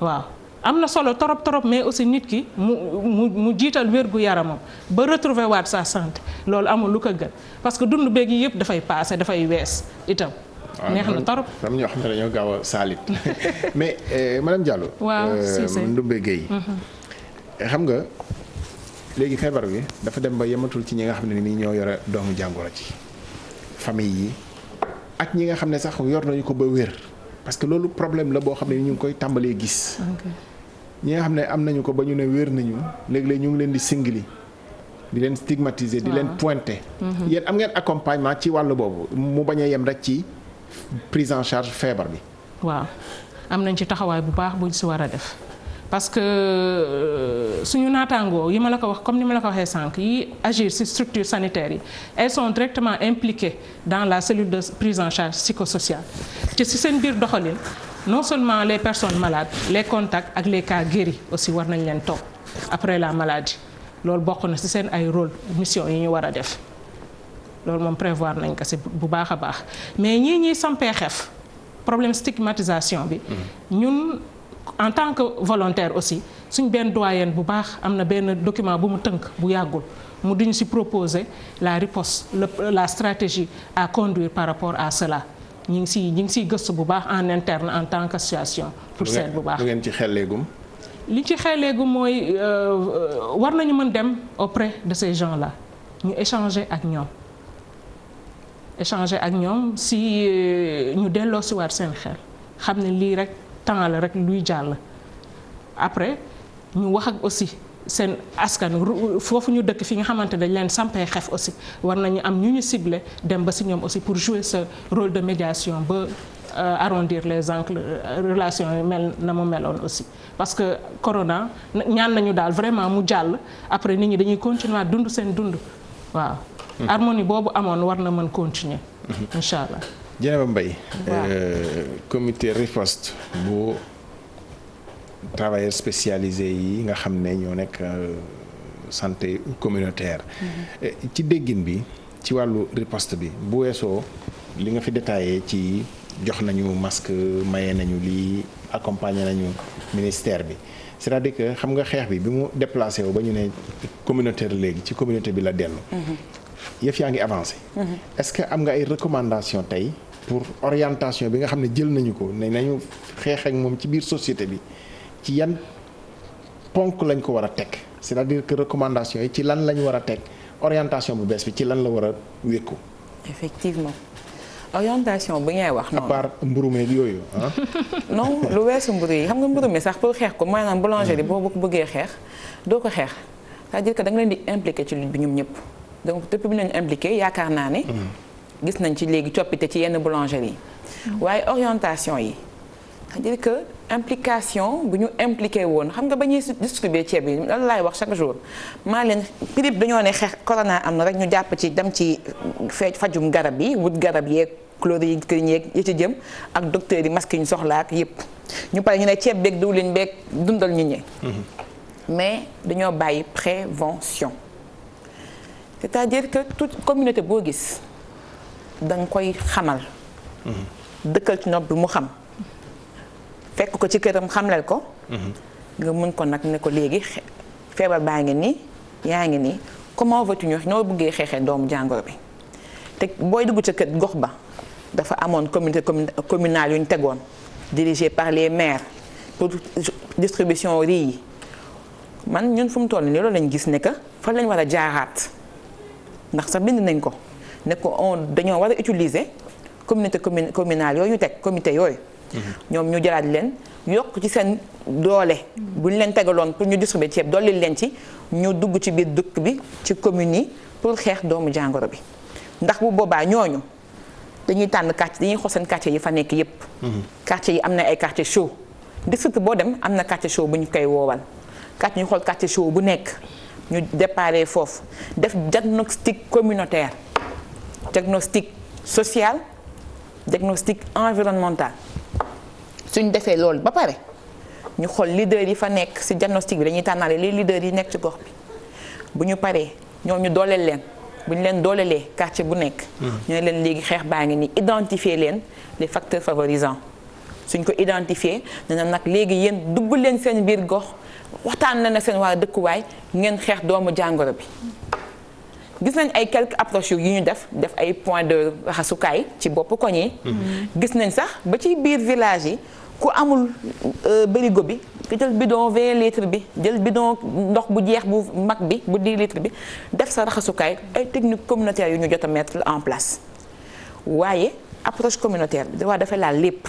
B: waaw am na solo torop mais aussi nit ki mu jiital wérgu yaramam ba retrouver waat sa santé loolu amul lu ko gën parce que dund beeg yi yëpp dafay passé dafay wees itam neex na torop
A: am ñoo xam ne dañoo gaaw a saalit mais madame Diallo.
B: waaw
A: Ndoumbé Gueye xam nga léegi feebar bi dafa dem ba yematul ci ñi nga xam ne nii ñoo yore doomu jàngoro ci famille yi ak ñi nga xam ne sax yor nañu ko ba wér parce que loolu problème la boo xam ne ñu ngi koy tàmbalee gis. ñi nga xam ne am nañu ko ba ñu ne wér nañu léeg-léeg ñu ngi leen di singili di leen stigmatiser di leen pointer. yéen am ngeen accompagnement ci wàll boobu mu bañ a yem rek ci. prise en charge feebar bi. waaw
B: am nañ ci taxawaay bu baax buñ si war a def parce que suñu naataangoo yi ma la ko wax comme ni ma la ko waxee sànq yi agir ci structures sanitaires yi elles sont directement impliquées dans la cellule de prise en charge psychosociale ci ci seen biir doxalin non seulement les personnes malades les contacts ak les cas guéris aussi war nañ leen toog après la maladie loolu bokk na ci seen ay rôle mission yi ñu war a def. loolu moom prévoir nañ ko ci bu baax a baax mais ñii sampee xef problème stigmatisation bi ñun en tant que volontaire aussi suñ benn doyen bu baax am na benn document bu mu tënk bu yàggul mu duñu ci proposer la riposte la stratégie à conduire par rapport à cela ñi ngi ciy gëstu bu baax en interne en tant qu'association pour seet bu baax
A: lu ngeen ci xelleegum
B: li ci xelleegum mooy war nañu mën dem auprès de ces gens-là ñu échanger ak ñoom si ñu delloo si waat seen xel xam ne lii rek temps la rek luy jàll après ñu wax ak aussi seen askan foofu ñu dëkk fi nga xamante dañ leen sampee xef aussi war nañu am ñu ciblé dem ba si ñoom aussi pour jouer ce rôle de médiation ba arrondir les angles relations yi mel na mu meloon aussi parce que corona ñaan nañu daal vraiment mu jàll après nit ñi dañuy continuer dund seen dund waaw harmonie boobu amoon war na mën continuer incha allah.
A: Dieynaba Mbaye comité riposte bu travailleurs spécialisés yi nga xam ne ñoo nekk santé communautaire ci déggin bi ci wàllu riposte bi bu weesoo li nga fi détaillé ci jox nañu masque maye nañu lii accompagner nañu ministère bi c'est-à-dire que xam nga xeex bi mu déplacé wu ba ñu ne communautaire léegi ci communauté bi la dellu yëf yaa ngi avancé est-ce que am nga ay recommandations tey pour orientation bi nga xam ne jël nañu ko ne nañu xeex ak moom ci biir société bi ci yan ponk lañ ko war a teg c'est-à-dire que recommandation yi ci lan lañ war a teg orientation bu bees bi ci lan la war a wékku.
C: effectivement orientation bu ngay wax. noonu
A: à part mburu meeg yooyu ah.
C: non lu weesu mburu yi xam nga mburu mi sax pour xeex ko maanaam boulangerie boo ko bëggee xeex doo ko xeex c'est-à-dire que da nga leen di impliqué ci lutte bi ñoom ñëpp donc depuis bi ñu leen impliqué yaakaar naa ne. gis nañ ci léegi coppite ci yenn boulangerie yi. waaye orientation yi c'est-à-dire que implication bu ñu impliqué woon xam nga ba ñuy distribuer ceeb bi lan laay wax chaque jour maa leen prix dañoo ne xeex corona am na rek ñu jàpp ci dem ci fajum garab yi wut garab yeeg chloroquine yeeg yi ci jëm ak docteur yi masque yi ñu soxla ak yëpp ñu pare ñu ne ceeb beeg diwlin beeg dundal nit ñi. mais dañoo bàyyi prévention c'est-à-dire que toute communauté boo gis da nga koy xamal. dëkkal ci nopp bi mu xam. fekk ko ci këram xamlal ko. nga mën ko nag ne ko léegi feebar baa ngi nii yaa ngi nii comment veux-tu ñu noo bëggee xeexee doomu jàngoro bi te booy dugg ca kër gox ba dafa amoon communauté communale yu ñu tegoon dirigé par les maires pour distribution riz yi man ñun fu mu toll nii loolu lañ gis ne que fa lañ war a jaaraat ndax sax bind nañ ko ne ko dañoo war a utiliser communauté communale yooyu ñu teg comité yooyu. ñoom ñu jëlaat leen yokk ci seen doole bu ñu leen tegaloon pour ñu distribuer ceeb dolli leen ci ñu dugg ci biir dëkk bi ci communes yi pour xeex doomu jàngoro bi ndax bu boobaa ñooñu dañuy tànn quartier dañuy xool seen quartier yi fa nekk yépp quartier yi am na ay quartier chaud district boo dem am na quartier chaud bu ñu koy woowal quartier ñu xool quartier chaud bu nekk ñu déparé foofu def diagnostic communautaire diagnostic social diagnostic environnemental suñ defee loolu ba pare ñu xool leader yi fa nekk ci diagnostic bi dañuy tànnaale les leaders yi nekk ci gox bi bu ñu paree ñoom ñu dooleel leen bu ñu leen doolelee quartier bu nekk. ñu ne leen léegi xeex baa ngi nii identifier leen les facteurs favorisants suñ ko identifier dana nag léegi yéen dugg leen seen biir gox waxtaan na seen waa dëkkuwaay ngeen xeex doomu jàngoro bi. gis nañ ay quelques approches yu ñu def ay points de raxasukaay ci bopp koñ yi. gis nañ sax ba ci biir village yi ku amul bërigo bi nga jël bidon 20 litres bi jël bidon ndox bu jeex bu mag bi bu 10 litres bi def sa raxasukaay ay techniques communautaires yu ñu jot a mettre en place. waaye approche communautaire bi dafay laal lépp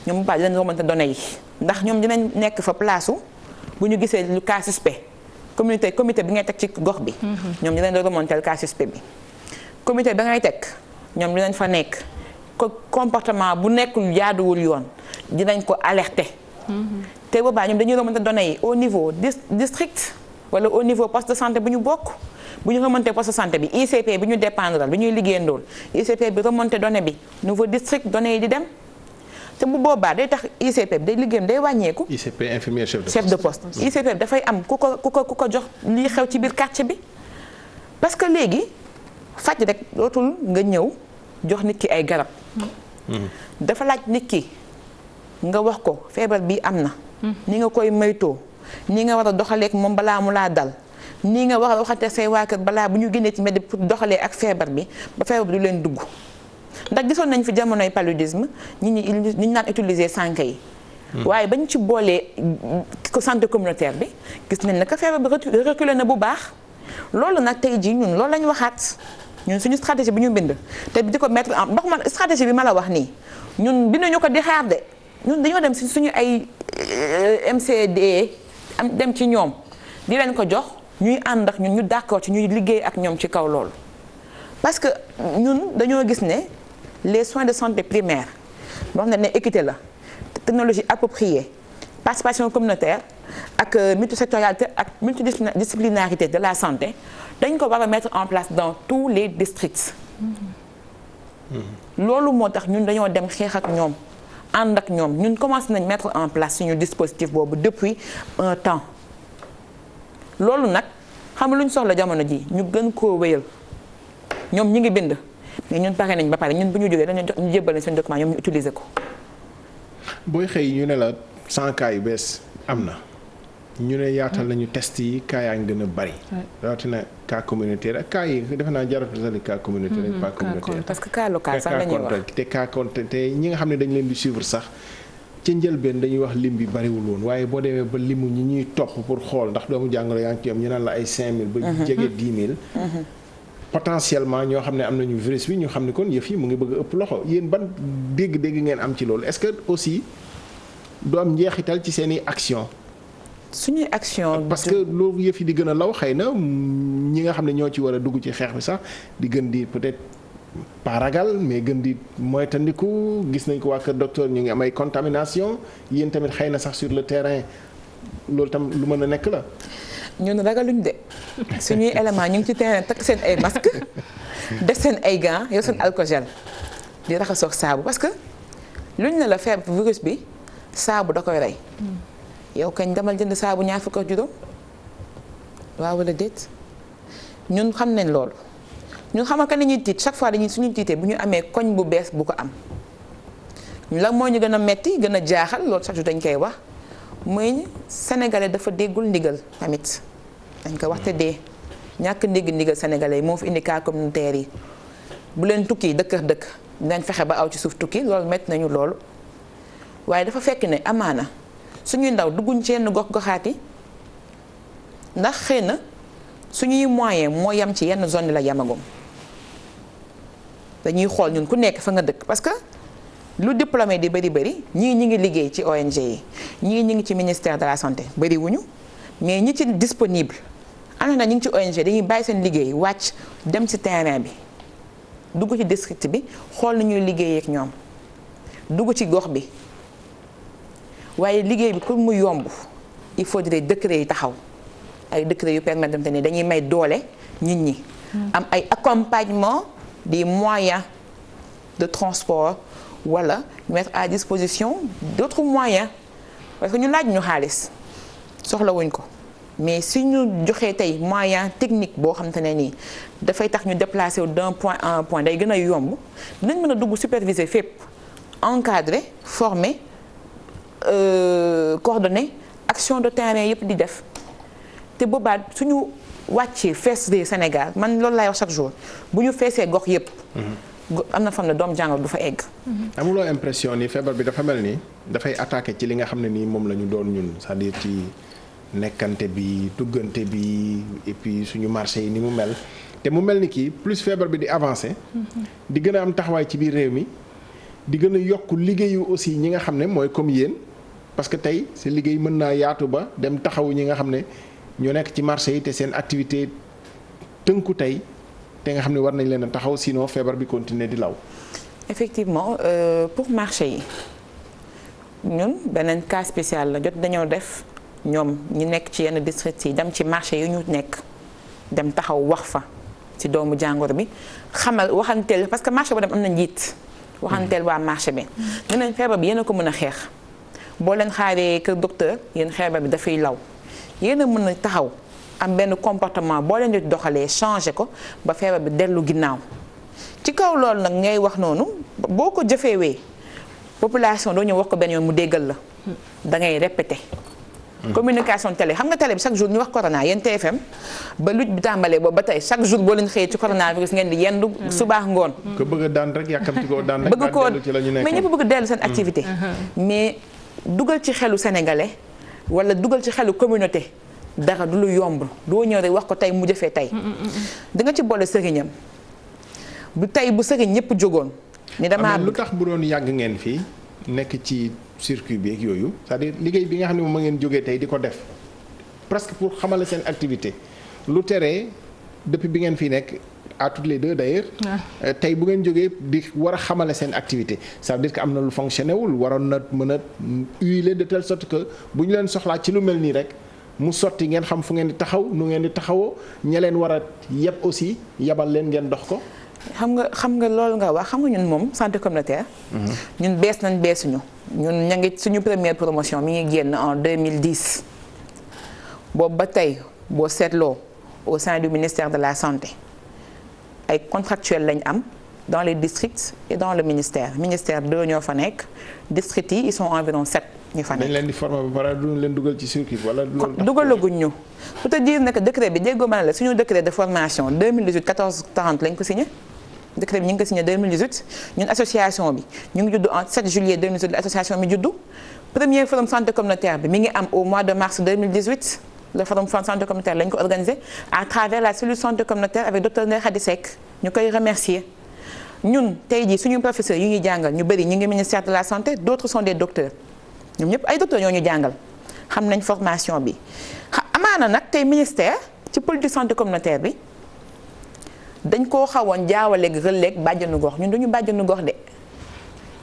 C: ñoom bu baax di leen remonter données yi ndax ñoom dinañ nekk fa place bu ñu gisee lu cas suspect. comité bi ngay teg ci gox bi. ñoom dinañ doon remonter cas suspect bi. comité bi ngay teg ñoom dinañ fa nekk comportement bu nekkul jaaduwul yoon dinañ ko alerter. te boobaa ñoom dañuy remonter données yi au niveau district wala au niveau poste de santé bu ñu bokk bu ñu remonter poste de santé bi ICP bi ñu dépendre bi ñuy liggéeyandool ICP bi remonter données bi niveau district données yi di dem. te bu boobaa day tax ICP bi day liggéeyam day wàññeeku. ICP infirmier chef de poste. ICP bi dafay am ku ko jox lii xew ci biir quartier bi parce que léegi faj rek dootul nga ñëw jox nit ki ay garab. dafa laaj nit ki nga wax ko feebar bi am na. ni nga koy moytoo ni nga war a doxaleek moom balaa mu laa dal ni nga war a waxante say waa kër balaa bu ñu génnee ci mbedd pour doxalee ak feebar bi ba feebar bi du leen dugg. ndax gisoon nañ fi jamonoy paludisme ñi naan utiliser sànke yi. waaye bañ ci boolee ko santé communautaire bi gis nañ ne que feebar bi reculé na bu baax. loolu nag tey jii ñun loolu lañ waxaat ñun suñu stratégie bi ñu bind te di ko mettre en ndox man stratégie bi ma la wax nii ñun binduñu ko di xaar de ñun dañoo dem si suñu ay MCD dem ci ñoom di leen ko jox ñuy ànd ak ñun ñu d'accord ci ñuy liggéey ak ñoom ci kaw loolu parce que ñun dañoo gis ne. les soins de santé primaires boo xam ne équité la technologie appropriée participation communautaire ak multisectorialité ak multidisciplinarité de la santé dañ ko war a mettre en place dans tous les districts. loolu moo tax ñun dañoo dem xeex ak ñoom ànd ak ñoom ñun commencé nañ mettre en place suñu dispositif boobu depuis un temps loolu nag xam nga lu ñu soxla jamono ji ñu gën koo wéyal ñoom ñi ngi bind. mais ñun pare nañ ba pare ñun bu ñu jógee dañu jox ñu jébbal seen document ñoom ñu utiliser ko.
A: booy xëy ñu ne la 100 cas yu bees am na ñu ne yaatal nañu test yi cas yaa ngi gën a bari. rawatina cas communautaire ak cas yi defe naa jaratu sax cas communautaire ak pas communautaire.
C: parce que cas local sax la ñuy wax
A: te cas contact te ñi nga xam ne dañu leen di suivre sax ca njëlbeen dañuy wax lim bi bariwul woon waaye boo demee ba limu ñi ñuy topp pour xool ndax doomu jàngoro yaa ngi ci am ñu naan la ay 5000 ba jege 10 000 potentiellement ñoo xam ne am nañu virus bi ñu xam ne kon yëf yi mu ngi bëgg a ëpp loxo yéen ban dégg-dégg ngeen am ci loolu est-ce que aussi du am njeexital ci seeni action
C: suñuy action
A: parce que loolu yëf yi di gën a law xëy na ñi nga xam ne ñoo ci war a dugg ci xeex bi sax di gën di peut-être pas ragal mais gën di moytandiku gis nañ ko waa kër docteur ñu ngi am ay contamination yéen tamit xëy na sax sur le terrain loolu tam lu mën a nekk la.
C: ñun ragaluñ de suñuy élément ñu ngi ci terrain takk seen ay masque def seen ay gants yor seen alcogel di raxasoo saabu parce que luñ ne la feebar virus bi saabu da koy rey. yow kañ demal jënd saabu ñaar fukk ak juróom waaw wala déet ñun xam nañ loolu ñun xamal ka ni ñuy tiit chaque fois dañuy suñu tiitee bu ñu amee koñ bu bees bu ko am la moo ñu gën a metti gën a jaaxal loolu chaque jour dañ koy wax muy sénégalais dafa déggul ndigal tamit dañ ko wax te dee ñàkk ndégg ndigal sénégalais yi moo fi indi cas communautaire yi bu leen tukki dëkk ak dëkk dinañ fexe ba aw ci suuf tukki loolu metti nañu loolu waaye dafa fekk ne amaana suñuy ndaw dugguñ ci yenn gox-goxaat yi ndax xëy na suñuy moyen moo yem ci yenn zone la yemagum dañuy xool ñun ku nekk fa nga dëkk parce que lu diplômé di bëri ñii ñi ngi liggéey ci ONG yi ñii ñi ngi ci ministère de la santé bëri wuñu mais ñi ci disponible am na ñu ngi ci ONG dañuy bàyyi seen liggéey wàcc dem ci terrain bi dugg ci district bi xool na ñuy liggéeyee ak ñoom dugg ci gox bi waaye liggéey bi pour mu yomb il faudrait décret yi taxaw ay décret yu permettre ne dañuy may doole nit ñi am ay accompagnement des moyens de transport wala mettre à disposition d'autres moyens parce que ñu laaj ñu xaalis soxlawuñ ko mais si ñu joxee tey moyen technique boo xam te ne nii dafay tax ñu déplacer wu d'un point à un point day gën a yomb dinañ mën a dugg superviser fépp encadrer former coordonner action de terrain yëpp di def te boobaa suñu wàccee fees de Sénégal man loolu laay wax chaque jour bu ñu feesee gox yëpp. am na fam ne doom jàngoro du fa egg.
A: amuloo impression ni feebar bi dafa mel ni dafay attaqué ci li nga xam ne nii moom la ñu doon ñun c'est-à-dire ci nekkante bi duggante bi et puis suñu marché yi ni mu mel te mu mel ni kii plus feebar bi di avancé. di gën a am taxawaay ci biir réew mi di gën a yokk liggéeyu aussi ñi nga xam ne mooy comme yéen parce que tey sa liggéey mën naa yaatu ba dem taxawu ñi nga xam ne ñoo nekk ci marché yi te seen activité tënku tey te nga xam ne war nañ leen a taxaw sinon feebar bi continuer di law.
C: effectivement pour marché yi ñun beneen cas spécial la jot dañoo def ñoom ñu nekk ci yenn district yi dem ci marché yi ñu nekk dem taxaw wax fa ci doomu jàngoro bi xamal waxanteel parce que marché ba dem am na njiit. waxanteel waa marché bi. ne leen feebar bi yéen a ko mën a xeex boo leen xaaree kër docteur yéen feebar bi dafay law yéen a mën a taxaw. am benn comportement boo leen di doxalee changé ko ba feebar bi dellu ginnaaw ci kaw loolu nag ngay wax noonu boo ko jëfeewee population doo ñëw wax ko benn yoon mu déggal la da ngay répété. communication télé xam nga télé bi chaque jour ñu wax corona yéen TFM ba lutte bi tàmbalee boobu ba tey chaque jour boo leen xëyee ci coronavirus ngeen di yendu subaax ngoon.
A: ko bëgg a daan rek yàkkamti koo daan rek.
C: bëgg koo mais ñëpp bëgg dellu seen activité. mais dugal ci xelu sénégalais wala dugal ci xelu communauté. dara du lu yomb doo ñëw rek wax ko tey mu jëfee tey di nga ci boole sëriñam bu tey bu sëriñ ñëpp jógoon ni damaa
A: lu tax bu doon yàgg ngeen fii nekk ci circuit bi ak yooyu c'est-à-dire liggéey bi nga xam ne moom ma ngeen jógee tey di ko def presque pour xamale seen activité lu teree depuis bi ngeen fii nekk à toutes les deux d'ailleurs tey bu ngeen jógee di war a xamale seen activité ça veut dire que am na lu fonctionné wul waroon na mën a huiler de telle sorte que bu ñu leen soxlaa ci lu mel nii rek mu sotti ngeen xam fu ngeen di taxaw nu ngeen di taxawoo ña leen war a yeb aussi yabal leen ngeen dox ko.
C: xam nga loolu nga wax xam nga ñun moom santé communautaire. ñun bees nañ beesuñu. ñun ña ngi suñu première promotion mi ngi génn en 2010 boobu ba tey boo seetloo au sein du ministère de la santé ay contractuels lañ am dans les districts et dans le ministère 2 ñoo fa nekk districts yi ils sont environ 7. ñu fa nekk
A: dañ leen di former ba pare duñ leen dugal ci circuit wala loolu.
C: dugalaguñ ñu pour te dire que décret bi déggoo ma ne la suñu décret de formation 2018 14/30 lañ ko signé décret bi ñu ngi ko signé 2018 ñun association bi ñu ngi judd en 7 juillet 2018 l'association bi juddu premier forum santé communautaire bi mi ngi am au mois de mars 2018 le forum santé communautaire lañ ko organisé à travers la cellule santé communautaire avec docteur Ndeye Khady Seck ñu koy remercier ñun tey jii suñu professeurs yu ñuy jàngal ñu bëri ñu ngi ministère de la santé d'autres sont des docteurs ñoom ñëpp ay docteurs ñoo ñu jàngal xam nañ formation bi amaana nag tey ministère ci politique santé communautaire bi dañ koo xawoon jaawaleeg relais bàjjanu gox ñun duñu bàjjanu gox de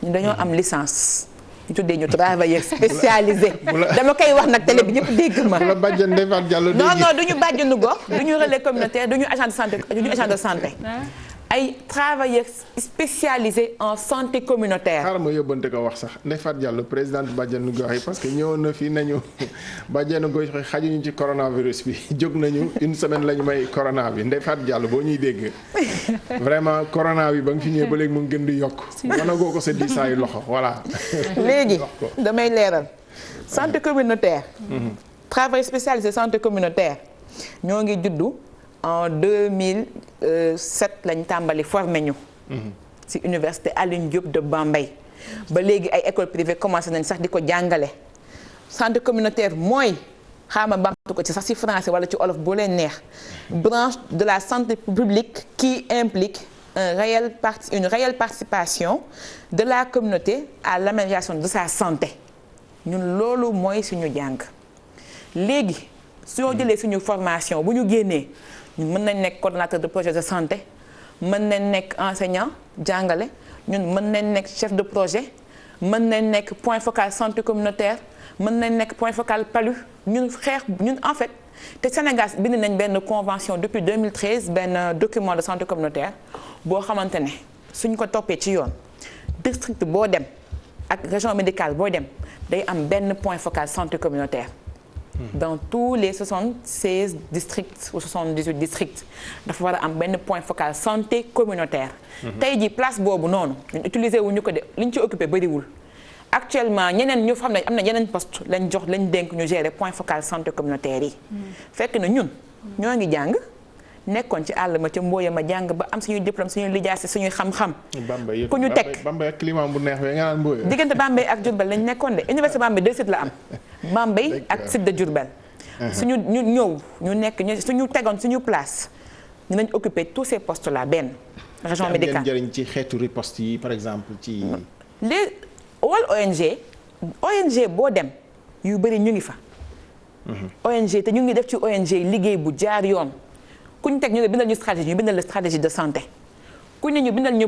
C: ñun dañoo am licence ñu tuddee ñu travailleur spécialisé dama koy wax nag télé bi ñëpp dégg ma.
A: la bàjjen Ndeye Fatou Diallo
C: non non duñu bàjjanu gox duñu relais communautaire duñu agent de santé duñu agent de santé. ay travailleurs spécialisés en santé communautaire.
A: xaaral ma yóbbante ko wax sax Ndeye Fatou Diallo présidente bàjjenu gox yi parce que ñëwoon na fii nañu bàjjenu gox yi xajuñu ci coronavirus bi jóg nañu une semaine la ñu may corona bi Ndeye Fatou Diallo boo ñuy dégg vraiment corona bi ba nga fi ñëwee ba léegi mu ngi gën di yokk. mën a goo ko sa diisaayu loxo voilà.
C: léegi damay leeral santé communautaire. travail spécialisé santé communautaire ñoo ngi juddu. En 2007 lañ tàmbali formé ñu. ci université Alioune Diop de Bambey. ba léegi ay école privée commencé nañ sax di ko jàngale. santé communautaire mooy xaama bamtu ko ci sax ci français wala ci olof boo leen neex. branche de la santé publique qui implique une réelle participation de la communauté à l'amélioration de sa santé. ñun loolu mooy suñu jàng. léegi soo jëlee suñu formation bu ñu génnee. ñun mën nañ nekk coordonnateur de projet de santé mën nañ nekk enseignant jàngale ñun mën nañ nekk chef de projet mën nañ nekk point focal santé communautaire mën nañ nekk point focal palu ñun en fait te Sénégal bind nañ benn convention depuis 2013 benn document de santé communautaire boo xamante ne suñ ko toppee ci yoon district boo dem ak région médicale boo dem day am benn point focal santé communautaire. Dans tous les 76 districts ou 78 districts dafa war a am benn point focal santé communautaire. tey jii place boobu noonu ñun utiliser wuñu ko de li ñu ci occupé bëriwul. actuellement ñeneen ñu xam ne am na yeneen poste lañ jox lañ dénk ñu gérer point focal santé communautaire yi. fekk na ñun ñoo ngi jàng nekkoon ci àll ma ca mbooya ma jàng ba am suñuy diplôme suñuy lijaase suñuy xam-xam. ku ñu teg
A: Bambey ak climat bu neex bi nga naan mbooya.
C: diggante Bambey ak Diourbel lañ nekkoon de université Bambey 2 sites la am. Bambey ak site de Diourbel. suñu ñu ñëw ñu nekk suñu tegoon suñu place ñu nañ occuper tous ces postes là benn. région médicale
A: am ngeen jëriñ ci xeetu riposte yi par exemple ci.
C: les wàllu ONG boo dem yu bëri ñu ngi fa. ONG te ñu ngi def ci ONG liggéey bu jaar yoon. ku ñu teg ñu bindal ñu stratégie ñu bindal la stratégie de santé ku ne ñu bindal ñu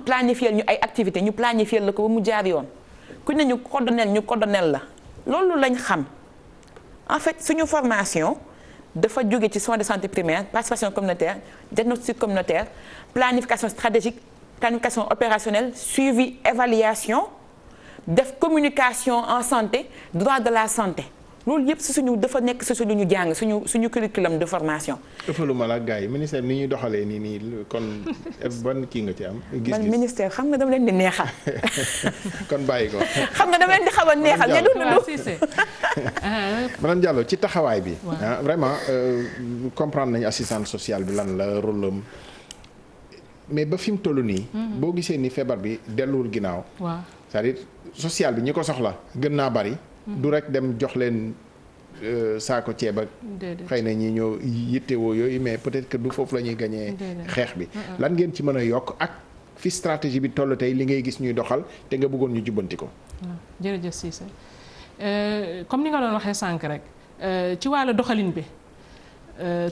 C: planifier ñu ay activités ñu planifier la ko ba mu jaar yoon ku ne ñu coordonnel la loolu lañ xam en fait suñu formation dafa jóge ci soins de santé primaire participation communautaire diagnostic communautaire planification stratégique planification opérationnelle suivi évaluation def communication en santé droit de la santé loolu yëpp si suñu dafa nekk si suñu jàng suñu curriculum de formation.
A: ëppaluma la gars yi ministère ni ñuy doxalee nii kon ban kii nga ci am. gis-gis
C: man ministère xam nga dama leen di neexal.
A: kon bàyyi ko.
C: xam nga dama leen di xaw a neexal mais du
A: madame Diallo ci taxawaay bi. vraiment comprendre nañu assistante sociale bi lan la rôle am mais ba fi mu toll nii. boo gisee ni feebar bi delluwul ginnaaw.
B: waaw
A: c'est-à-dire social bi ñi ko soxla gën naa bari. du rek dem jox leen saako ceeb ak xëy na ñi ñoo yittewoo yooyu mais peut-être que du foofu la ñuy gañee xeex bi lan ngeen ci mën a yokk ak fi stratégie bi toll tey li ngay gis ñuy doxal te nga bëggoon ñu jubbanti ko.
B: jërëjëf Cissé comme ni nga doon waxee sànq rek ci wàllu doxalin bi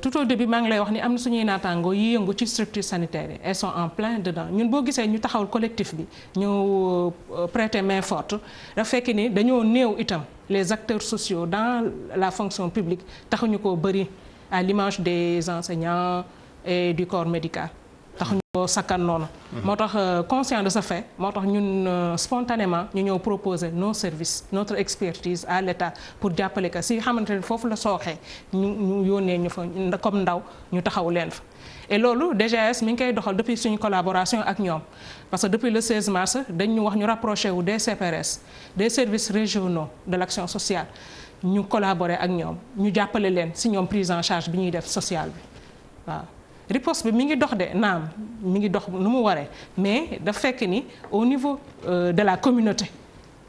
B: tout au début maa ngi lay wax ni am na suñuy naataangoo yi yëngu ci structure sanitaire yi elles sont en plein dedans ñun boo gisee ñu taxawal collectif bi ñu prêter main forte dafa fekk ni dañoo néew itam les acteurs sociaux dans la fonction publique taxuñu ko bëri à l'image des enseignants et du corps médical taxuñu ko sakkan noonu moo tax conscient de ce fait moo tax ñun spontanément ñu ñëw proposer nos services notre expertise à l'État pour jàppale ka si xamante ne foofu la sooxee ñu yónnee ñu fa comme ndaw ñu taxaw leen fa et loolu DGS mi ngi koy doxal depuis suñu collaboration ak ñoom parce que depuis le 16 mars dañ ñu wax ñu rapproché wu des CPRS des services régionaux de l'action sociale ñu collaborer ak ñoom ñu jàppale leen si ñoom prise en charge bi ñuy def sociale bi waaw riposte bi mi ngi dox de naam mi ngi dox nu mu waree mais dafa fekk ni au niveau de la communauté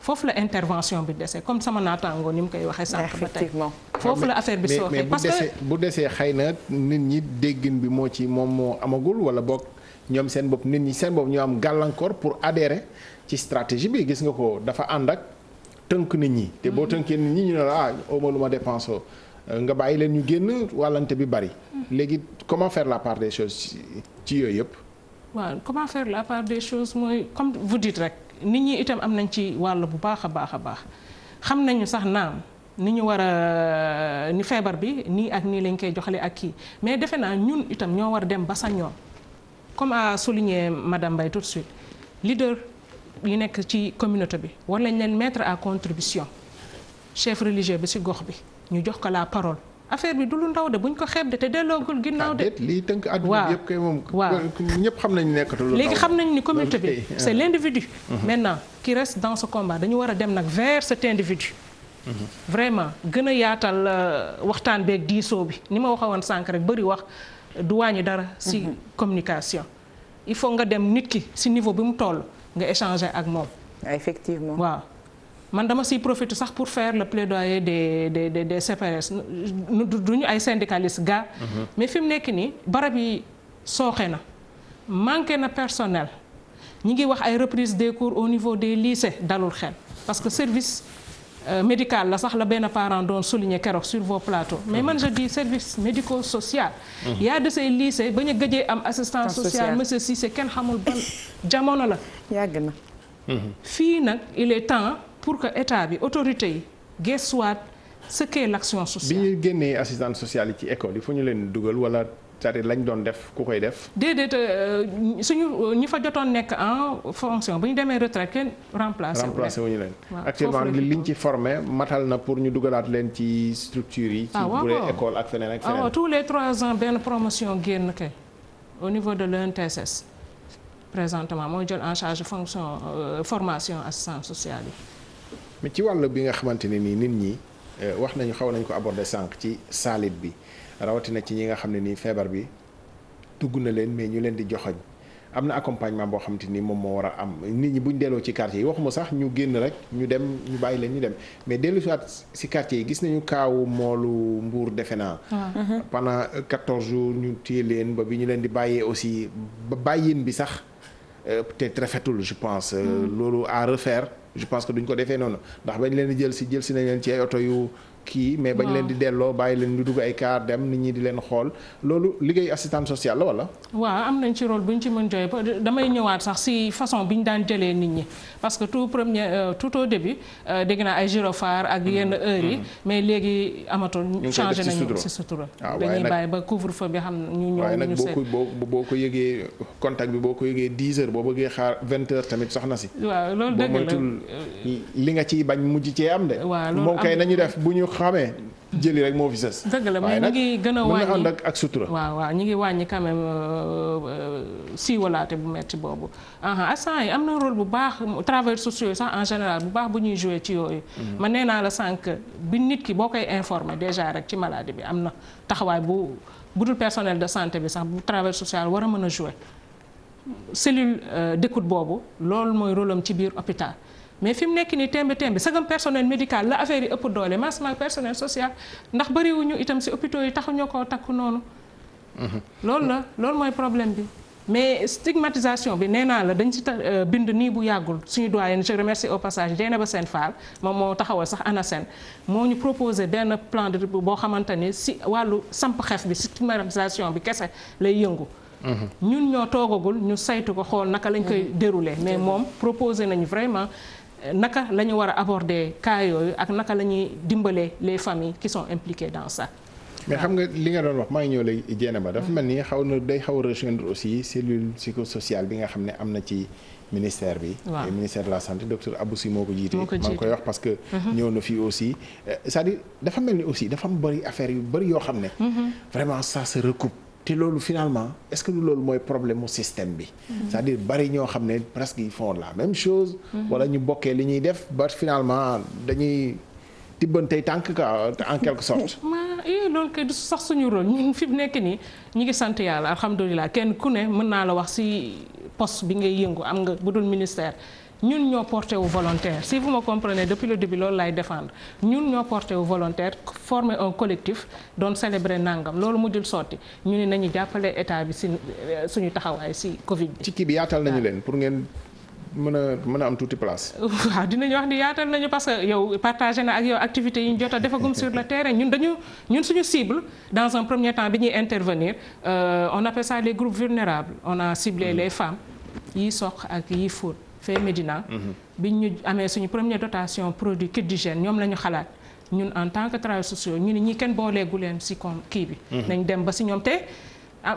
B: foofu la intervention bi desee comme sama naataangoo ni mu koy waxee sànq ba tey foofu la affaire bi sooxee parce que
A: bu desee xëy na nit ñi déggin bi moom moo amagul wala boog ñoom seen bopp nit ñi seen bopp ñoo am gàllankoor pour adhérer ci stratégie bi gis nga ko dafa ànd ak tënk nit ñi te boo tënkee nit ñi ñu ne la lu ma dépensé nga bàyyi leen ñu génn wàllante bi bari léegi comment faire la part des choses ci yooyu yëpp.
B: waaw comment faire la part des choses mooy comme vous dites rek nit ñi itam am nañ ci wàll bu baax a baax a baax xam nañu sax naam ni ñu war a ni feebar bi nii ak nii lañ koy joxale ak kii mais defe naa ñun itam ñoo war a dem ba sa ñoom comme a souligné madame Mbaye tout de suite leader yi nekk ci communauté bi war lañ leen mettre à contribution chef religieux bi ci gox bi ñu jox ko la parole affaire bi du lu ndaw de buñ ko xeeb de te delloogul ginnaaw de.
A: lii tënk àdduna bi yëpp kay moom. waaw ñëpp xam nañu nekkatul lu ndaw
B: léegi xam nañu ni communauté bi c'est l'individu. maintenant qui reste dans ce combat dañu war a dem nag vers cet individu. vraiment gën a yaatal waxtaan beeg diisoo bi ni ma waxoon sànq rek bëri wax du wàññi dara ci communication. il faut nga dem nit ki ci niveau bi mu toll nga échanger ak moom.
C: effectivement
B: waaw. man dama siy profiter sax pour faire le plaidoyer des CPS duñu ay syndicalistes gars. mais fi mu nekk nii barab yi sooxe na manqué na personnel ñi ngi wax ay reprise des cours au niveau des lycées dalul xel parce que service médical la sax la benn parent doon souligner keroog sur vos plateaux. mais man je dis service médico-social. y a de ces lycées ba ñu gëjee am assistance sociale monsieur Cissé kenn xamul ban jamono la.
C: yàgg na.
B: fii nag il est temps. pour que état bi autorité yi gëstuwaat ce qu'est l'action sociale.
A: bi ñu génnee assistance sociale yi ci école yi fu ñu leen dugal wala c'est-à-dire lañ doon def ku koy def.
B: déedéet suñu ñi fa jotoon nekk en fonction bu ñu demee retraite kenn remplacé
A: wu ñu leen. actuellement liñ ci formé matal na pour ñu dugalaat leen ci structure yi. ci bu dee école ak feneen ak feneen.
B: tous les 3 ans benn promotion génn kay au niveau de l'ENTSS présentement mooy jël en charge fonction formation assistance sociale yi.
A: mais ci wàll bi nga xamante ne nii nit ñi wax nañu xaw nañ ko aborder sànq ci saalit bi rawatina ci ñi nga xam ne nii feebar bi dugg na leen mais ñu leen di joxoñ am na accompagnement boo xamante ni moom moo war a am nit ñi buñ delloo ci quartier yi waxuma sax ñu génn rek ñu dem ñu bàyyi leen ñu dem mais dellu si quartier yi gis nañu kaawu moolu Mbour defe naa. pendant 14 jours ñu téye leen ba bi ñu leen di bàyyee aussi ba bàyyin bi sax peut-être rafetul je pense. loolu à refaire. je pense que duñ ko defee noonu ndax bañ leen di jël si nañ leen ci ay oto yu kii mais bañ leen di delloo bàyyi leen di dugg ay car dem nit ñi di leen xool loolu liggéey assistante sociale la wala. waaw
B: am nañ ci rôle bu ñu ci mën jooy damay ñëwaat sax si façon bi ñu daan jëlee nit ñi parce que tout au début dégg naa ay gyrophare ak yenn heures yi mais léegi amatul changé nañu si sutura dañuy bàyyi ba couvre-feu bi xam ñu ñëw
A: waaye nag boo ko yëgee contact bi boo ko yëgee 10 heures boo bëggee xaar 20 heures tamit soxna si.
B: waaw loolu dëgg la
A: li nga ciy bañ mujj cee am de.
B: waaw
A: moom kay nañu def bu ñu xamee jëli rek moo fi sës.
B: dëgg la mais ñu ngi gën a wàññi
A: mën na ànd ak sutura.
B: waaw ñu ngi wàññi quand même siiwalaate bu metti boobu. instant yi am na rôle bu baax travailleurs sociaux yi sax en général bu baax bu ñuy jouer ci yooyu. ma nee naa la sànq bi nit ki boo koy informer déjà rek ci maladie bi am na taxawaay bu dul personnel de santé bi sax bu travailleur social war a mën a jouer. cellule d'écoute boobu loolu mooy rôle am ci biir hôpital. mais fi mu nekk nii tembe sagam personnel médical la affaire yi ëpp doole massement personnel social ndax bëriwuñu itam ci hôpitaux yi taxuñu koo takku noonu. loolu mooy problème bi. mais stigmatisation bi nee naa la dañ ci bind nii bu yàggul suñu doyen je remercie au passage Dieynaba Sène Fall moom moo taxawal sax ANASEN moo ñu proposé benn plan de boo xamante ni ci wàllu samp xef bi stigmatisation bi kese lay yëngu. ñun ñoo toogagul ñu saytu ko xool naka lañ koy dérouler mais moom proposé nañu vraiment. naka la ñu war a aborder cas yooyu ak naka la ñuy dimbalee les familles qui sont impliquées dans ça.
A: mais xam nga li nga doon wax maa ngi ñëw lay Dieynaba dafa mel ni day xaw a rejoindre aussi cellule psychosociale bi nga xam ne am na ci ministère bi. waaw ministère de la santé docteur Abou Sy moo ko jiite. maa ngi koy wax parce que. ñëw na fii aussi c'est-à-dire dafa mel ni aussi dafa am bëri affaire yu bëri yoo xam ne. vraiment ça se recoupe. te loolu finalement est-ce que loolu mooy problème mu système bi. c'est-à-dire bari ñoo xam ne presque ils font la même chose. wala ñu bokkee li ñuy def ba finalement dañuy tibbantey tànk ka en quelque sorte.
B: loolu kay du sax suñu rôle ñun fi mu nekk nii ñu ngi sant yàlla alhamdulilah kenn ku ne mën naa la wax ci poste bi ngay yëngu am nga bu dul ministère ñun ñoo porté wu volontaire si vous me comprenez depuis le début loolu laay défendre ñun ñoo porté wu volontaire former un collectif doon célébrer nangam loolu mujjul sotti ñu ne nañu jàppale état bi si suñu taxawaay si Covid bi.
A: ci kii bi yaatal nañu leen pour ngeen mën a am tuuti place.
B: waaw dinañu wax ni yaatal nañu parce que yow partagé na ak yow activités yi ñu jot a defagum sur le terrain ñun suñu cible dans un premier temps bi ñuy intervenir on appelle ça les groupes vulnérables on a ciblé les femmes yi soq ak yi fóot fee Médina bi ñu amee suñu première dotation produit kit d'hygiène ñoom la ñu xalaat ñun en tant que travailleurs sociaux ñu ne ñi kenn booleegu leen si comme kii bi nañ dem ba si ñoom te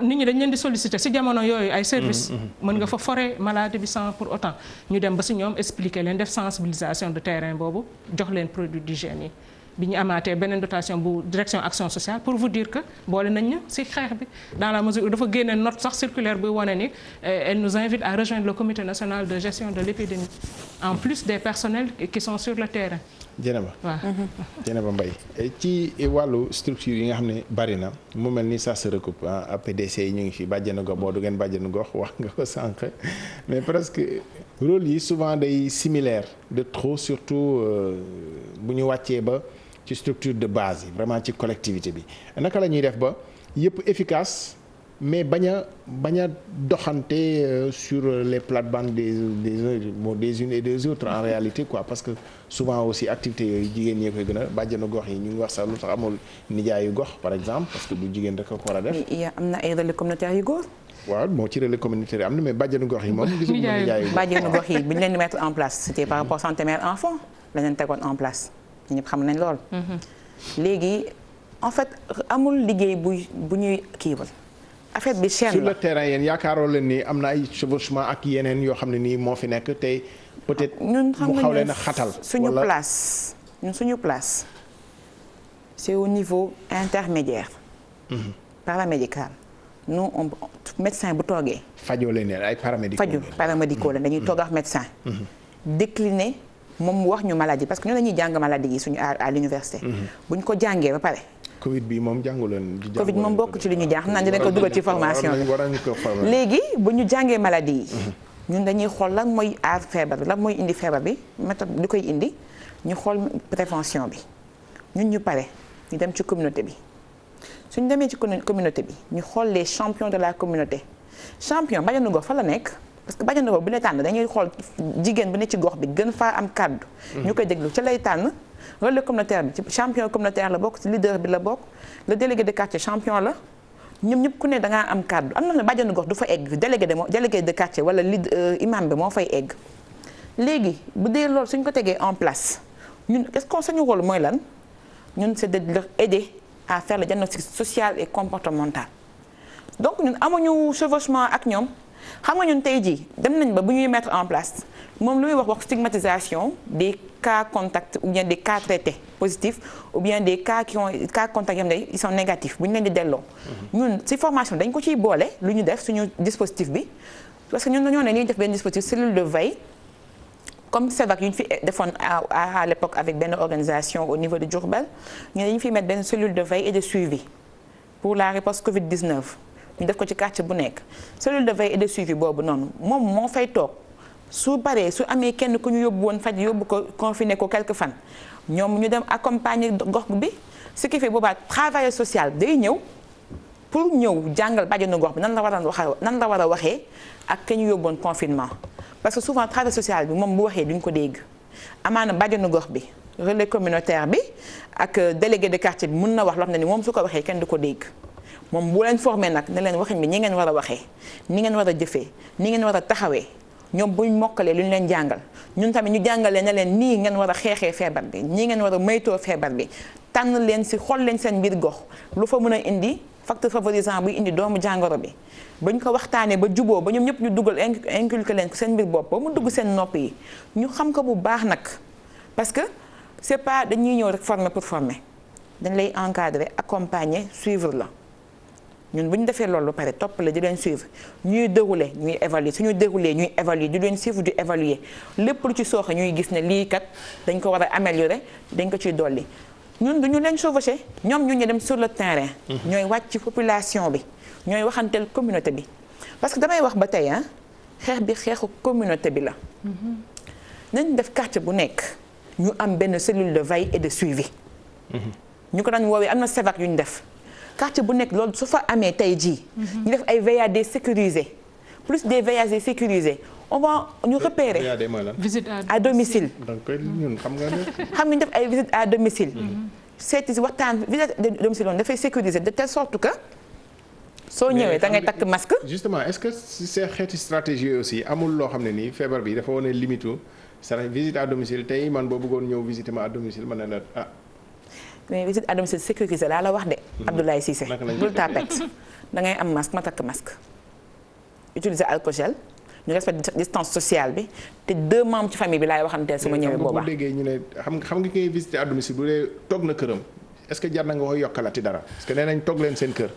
B: nit ñi dañ leen di solliciter si jamono yooyu ay service mën nga fa forer maladie bi sans pour autant ñu dem ba si ñoom expliquer leen def sensibilisation de terrain boobu jox leen produit d'hygiène yi bi ñu amaatee beneen dotation bu direction action sociale pour vous dire que boole nañ ñu ci xeex bi dans la mesure où dafa génne note sax circulaire buy wane ni elle nous invite à rejoindre le comité national de gestion de l'épidémie en plus des personnels qui sont sur le terrain.
A: Dieynaba
B: waaw
A: Dieynaba Mbaye ci wàllu structure yi nga xam ne bari na mu mel ni ça se recoupe APDC yi ñu ngi fi bàjjenu gox boo du ngeen bàjjenu gox wax nga ko sànq mais presque rôle yi souvent day similaire de trop surtout bu ñu wàccee ba ci structure de base yi vraiment ci collectivité bi naka la ñuy def ba yëpp efficace mais bañ a doxante sur les plates-bandes des unes et des autres en réalité quoi parce que souvent aussi activités yooyu jigéen ñee koy gën a bàjjenu gox yi ñu ngi wax sax lu tax amul nijaayu gox par exemple parce que du jigéen rek a ko war a def.
C: am na ay relais communautaires yu góor.
A: waaw moo ci relais communautaire yi am na mais bàjjenu gox yi moom. gisuma nijaayu gox
C: bàjjenu gox yi bi ñu leen di mettre en place c'était par rapport santé mère enfant la leen tegoon en place ñëpp xam nañ lool. léegi en fait amul liggéey bu ñuy kiiwal. affaire bi chaîne la
A: sur le terrain yéen yaakaaroo leen ni am na ay chevauchement ak yeneen yoo xam ne nii moo fi nekk tey peut-être mu xaw leen a xatal
C: suñu place c'est au niveau intermédiaire paramédical nous on médecin bu toogee
A: fajoo leen ay
C: paramédicaux la dañuy toog ak médecin décliner moom mu wax ñu maladie parce que ñun dañuy jàng maladie yi suñu à l'université bu ñu ko jàngee ba pare
A: Covid bi moom jàngu leen.
C: Covid moom bokk ci li ñu jàng xam naa dinañ ko dugal ci formation bi léegi bu ñu jàngee maladie yi ñun dañuy xool lan mooy aar feebar bi lan mooy indi feebar bi méthode li koy indi ñu xool prévention bi ñun ñu pare ñu dem ci communauté bi suñu demee ci communauté bi ñu xool les champions de la communauté champion bàjjenu gox fa la nekk parce que bàjjenu gox bu ne tànn dañuy xool jigéen bu ne ci gox bi gën faa am kàddu ñu koy déglu ca lay tànn relais communautaire bi ci champion communautaire la bokk ci leader bi la bokk le délégué de quartier champion la ñoom ñëpp ku ne da ngaa am kàddu am na ne bàjjenu gox du fa egg délégué de quartier wala leader imam bi moo fay egg léegi bu dee loolu suñ ko tegee en place ñun est-ce que suñu rôle mooy lan ñun c'est de leur aider à faire le diagnostic social et comportemental donc ñun amuñu chevauchement ak ñoom xam nga ñun tey jii dem nañ ba bu ñuy mettre en place moom lu muy wax stigmatisation des cas contacts ou bien des cas traités positifs ou bien des cas contacts yoo xam ne ils sont négatifs bu ñu leen di delloo. ñun ci formation dañ ko ciy boole lu ñu def suñu dispositif bi parce que ñun dañoo ne ñuy def benn dispositif cellule de veille comme CEVAC yu ñu fi defoon à l'époque avec benn organisation au niveau de Diourbel ñu dañu fiy mettre benn cellule de veille et de suivi pour la réponse Covid-19 ñu def ko ci quartier bu nekk cellule de veille et de suivi boobu noonu moom moo fay toog. su paree su amee kenn ku ñu yóbbu woon faj yóbbu ko confiné ko quelques fan ñoom ñu dem accompagner gox bi ce qui fait boobaa travailleur social day ñëw pour ñëw jàngal bàjjenu gox bi nan la war a waxee ak ke ñu yóbbu woon confinement parce que souvent travailleur social bi moom bu waxee duñ ko dégg amaana bàjjenu gox bi relais communautaire bi ak délégué de quartier bi mun na wax loo xam ne ni moom su ko waxee kenn du ko dégg moom bu leen formé nag ne leen waxin bi ñi ngeen war a waxee ni ngeen war a jëfee ni ngeen war a taxawee ñoom buñ mokkalee lu ñu leen jàngal ñun tamit ñu jàngalee ne leen nii ngeen war a xeexee feebar bi nii ngeen war a moytoo feebar bi tànn leen ci xool leen seen biir gox lu fa mën a indi facteur favorisant buy indi doomu jàngoro bi bañ ko waxtaanee ba juboo ba ñoom ñëpp ñu dugal inculquer leen seen biir bopp ba mu dugg seen nopp yi ñu xam ko bu baax nag parce que c'est pas dañuy ñëw rek former pour former dañ lay encadrer accompagner suivre la ñun bu ñu defee loolu ba pare toppale di leen suivre ñuy dérouler ñuy évaluer suñu dérouler ñuy évaluer di leen suivre di évaluer lépp lu ci sooxe ñuy gis ne lii kat dañ ko war a améliorer dañ ko ciy dolli ñun duñu leen chevaucher ñoom ñu dem sur le terrain. ñooy wàcc ci population bi ñooy waxanteel communauté bi parce que damay wax ba tey xeex bi xeexu communauté bi la. nañ def quartier bu nekk ñu am benn cellule de veille et de suivi. ñu ko daan woowee am na sévac yu ñu def quartier bu nekk loolu su fa amee tey jii. ñu def ay VAD sécurisés plus des VAD sécurisés on va ñu repérer.
A: VAD mooy lan
C: visite à domicile.
A: donc ñun xam nga ne.
C: xam nga ñu def ay visite à domicile. seeti si waxtaan visite à domicile woon dafay sécuriser de telle sorte que. soo ñëwee da ngay takk masque.
A: justement est-ce que si ces xeeti stratégie aussi amul loo xam ne nii feebar bi dafa wane limite sa visite à domicile tey man boo bëggoon ñëw visiter ma à domicile ma ne la ah.
C: mais visite à domicile sécurisé laa la wax de. Abdoulaye Cissé bul tapet da ngay am masque ma takk masque. utiliser alcogel ñu respecte distance sociale bi te 2 membres ci famille bi laay waxanteel su ma ñëwee boobaa.
A: bu déggee ñu ne xam nga ngay visiter à domicile bu dee toog na këram est-ce que jar na nga koy yokkalati dara parce que nee nañ toog leen seen kër.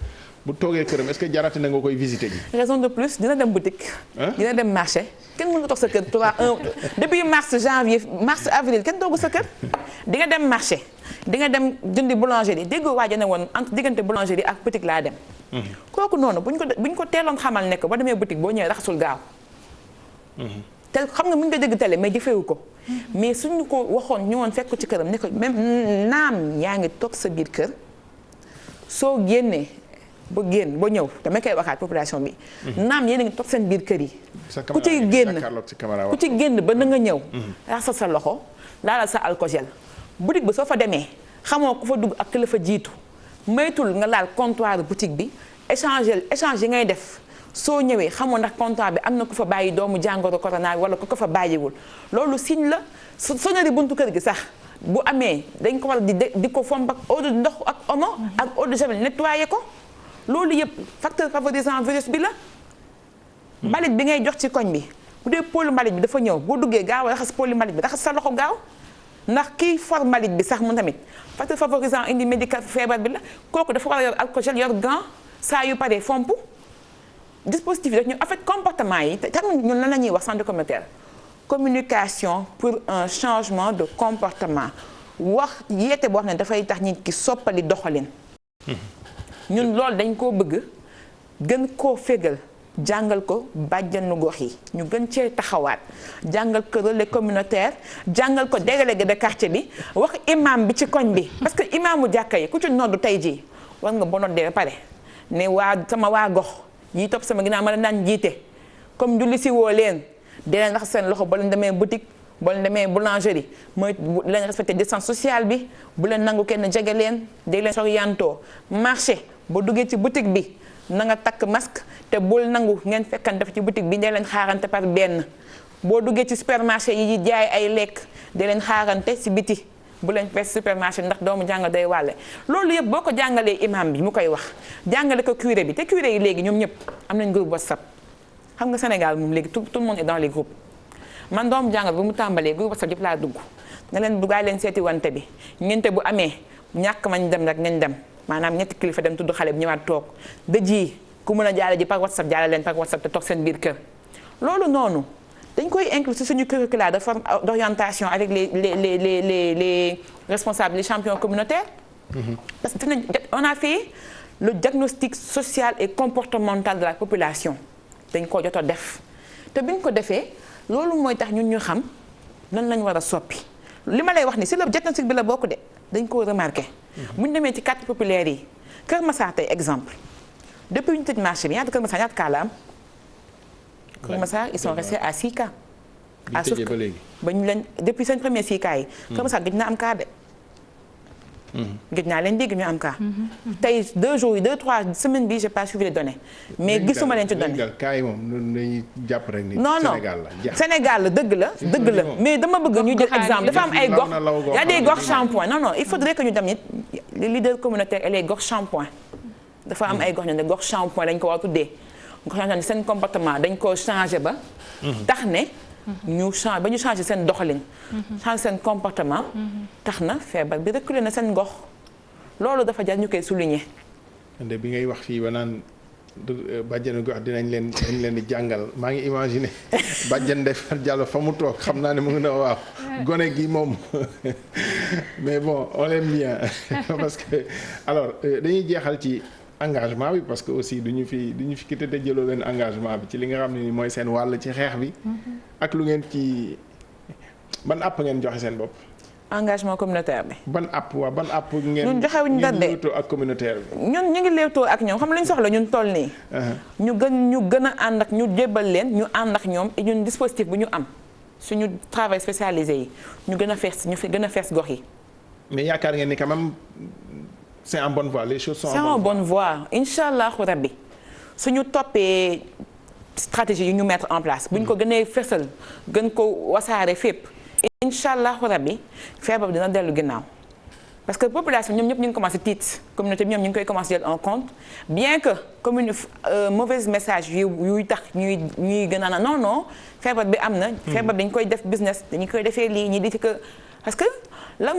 A: bu toogee këram est-ce que jarati na nga koy visiter ji.
C: raison de plus dina dem boutique. dina dem marché kenn mënu toog sa kër depuis mars avril kenn toogu sa kër. di nga dem marché di nga dem jëndi boulangerie déggoo waaja ne woon entre diggante boulangerie ak boutique laa dem. kooku noonu buñ ko teeloon xamal ne ko ba demee boutique boo ñëwee raxasul gaaw. te xam nga mën nga dégg télé mais jëfewu ko. mais suñu ko waxoon ñu woon fekk ko ci këram ne ko même naam yaa ngi toog sa biir kër soo génnee. ba ñëw dama koy waxaat population bi. naam yéen a ngi toog seen biir kër yi. ku ci génn ba na nga ñëw. raxas sa loxo laalal sa alcogel. boutique ba soo fa demee xamoo ku fa dugg ak ki la fa jiitu maytul nga laal comptoir boutique bi échange yi ngay def soo ñëwee xamoo ndax comptoir bi am na ku fa bàyyi doomu jàngoro corona bi wala ku ko fa bàyyiwul loolu signe la sonnerie buntu kër gi sax. bu amee dañ ko war di ko fomp ak eau de ndox ak omo ak eau de javel nettoyer ko. loolu yëpp facteur favorisant virus bi la. mbalit bi ngay jox ci koñ bi bu dee pôle mbalit bi dafa ñëw boo duggee gaaw a raxas pôle mbalit bi raxas sa loxo gaaw ndax kii for mbalit bi sax mu tamit facteur favorisant indi médical feebar bi la kooku dafa war a yor alcogel yor gant saa yu paree fomp dispositif yi daf ñu en fait comportement yi te xam ñun lan la ñuy wax santé communautaire communication pour un changement de comportement wax yeete boo xam ne dafay tax nit ki soppali doxalin. ñun loolu dañ koo bëgg gën koo fégal jàngal ko bàjjanu gox yi ñu gën cee taxawaat jàngal ko relais communautaire jàngal ko délégué de quartier bi wax imam bi ci koñ bi parce que imaamu jàkka yi ku ci noddu tey jii war nga ba noddee ba pare ne sama waa gox yi topp sama ginnaaw ma la daan jiite comme julli si woo leen di leen raxas seen loxo ba leen demee boutique boo leen demee boulangerie mooy leen respecté distance sociale bi bu leen nangu kenn jege leen day leen soriantoo marché boo duggee ci boutique bi na nga takk masque te bul nangu ngeen fekkan def ci boutique bi dee leen xaarante par benn boo duggee ci supermarché yi jaay ay lekk dee leen xaarante si biti bu leen fees supermarché ndax doomu jàng day wàlle loolu yëpp boo ko jàngalee imam bi mu koy wax jàngale ko curé bi te curé yi léegi ñoom ñëpp am nañ groupe WhatsApp xam nga Sénégal moom léegi tout le monde est dans les groupes man doomu jàngal bi mu tàmbalee groupe WhatsApp yëpp laa dugg ne leen duggaay leen seeti wante bi ngente bu amee ñàkk mañ dem rek ngeen dem maanaam ñetti kilifa dem tudd xale bi ñëwaat toog dëj yi ku mën a jaale ji par WhatsApp jaale leen par WhatsApp te toog seen biir kër loolu noonu dañ koy inclure ci suñu curricula de forme d'orientation avec les responsables les champions communautaires. Parce que on a fait le diagnostic social et comportemental de la population dañ ko jot a def te biñ ko defee loolu mooy tax ñun ñu xam lan lañ war a soppi li ma lay wax ni si le diagnostic bi la bokk de dañ koo remarqué. bu ñu demee ci quartier populaire yi Kër Massar tey exemple depuis ñu tëj marché bi ñaata Kër Massar ñaata cas la am. Kër Massar ils sont restés à 6 cas.
A: à sauf que
C: ba ñu leen depuis seen premier 6 cas yi. Kër Massar gëj na am cas de. gëj naa leen dégg ñu am cas. tey 2 jours yi 2-3 semaines bi j'ai pas suivi les données. mais gisuma leen ci données
A: cas yi moom dañuy jàpp rek ni.
C: non non Sénégal la dëgg la dëgg la mais dama bëgg ñu jël exemple dafa am ay gox y a des gox shampoing non non il faudrait que ñu tamit les leaders communautaires et les gox shampoing dafa am ay gox ñu ne gox shampoing dañ ko war a tuddee gox ne seen comportement dañ koo changé ba tax ne ñu changé ba ñu changé seen doxalin changé seen comportement tax na feebar bi reculé na seen gox loolu dafa jar ñu koy souligner
A: bi ngay wax fii ba naan bàjjenu gox dañ leen di jàngal maa ngi imaginer bàjjen Ndeye Fatou Diallo fa mu toog xam naa ne mu ngi ne waaw gone gi moom mais bon on l'aime bien parce que alors dañuy jeexal ci engagement bi parce que aussi duñu fi quitté te jëloo leen engagement bi ci li nga xam ne ni mooy seen wàll ci xeex bi ak lu ngeen ci ban app ngeen joxe seen bopp.
C: engagement communautaire bi.
A: ban app ngeen.
C: ñun joxewuñu date de
A: léewtoo ak communautaire bi.
C: ñun ñu ngi léewtoo ak ñoom xam nga lu ñu soxla ñun toll nii. ñu gën a ànd ak ñu jébbal leen ñu ànd ak ñoom et ñun dispositif bu ñu am suñu travail spécialisé yi ñu gën a fees gox yi.
A: mais yaakaar ngeen ni quand même c'est en bonne voie les choses sont
C: en bonne voie incha allahu rabbi suñu toppee stratégie yi ñu mettre en place bu ñu ko gënee fësal gën ko wasaare fépp. incha allahu rabbi feebar bi dina dellu ginnaaw parce que population ñoom ñëpp ñu ngi commencé tiit communauté bi ñoom ñu ngi koy commencé jël en compte bien que mauvais message yuy tax ñuy gën a naan non feebar bi am na. feebar bi dañu koy def business dañu koy defee lii ñi di ci que parce que lan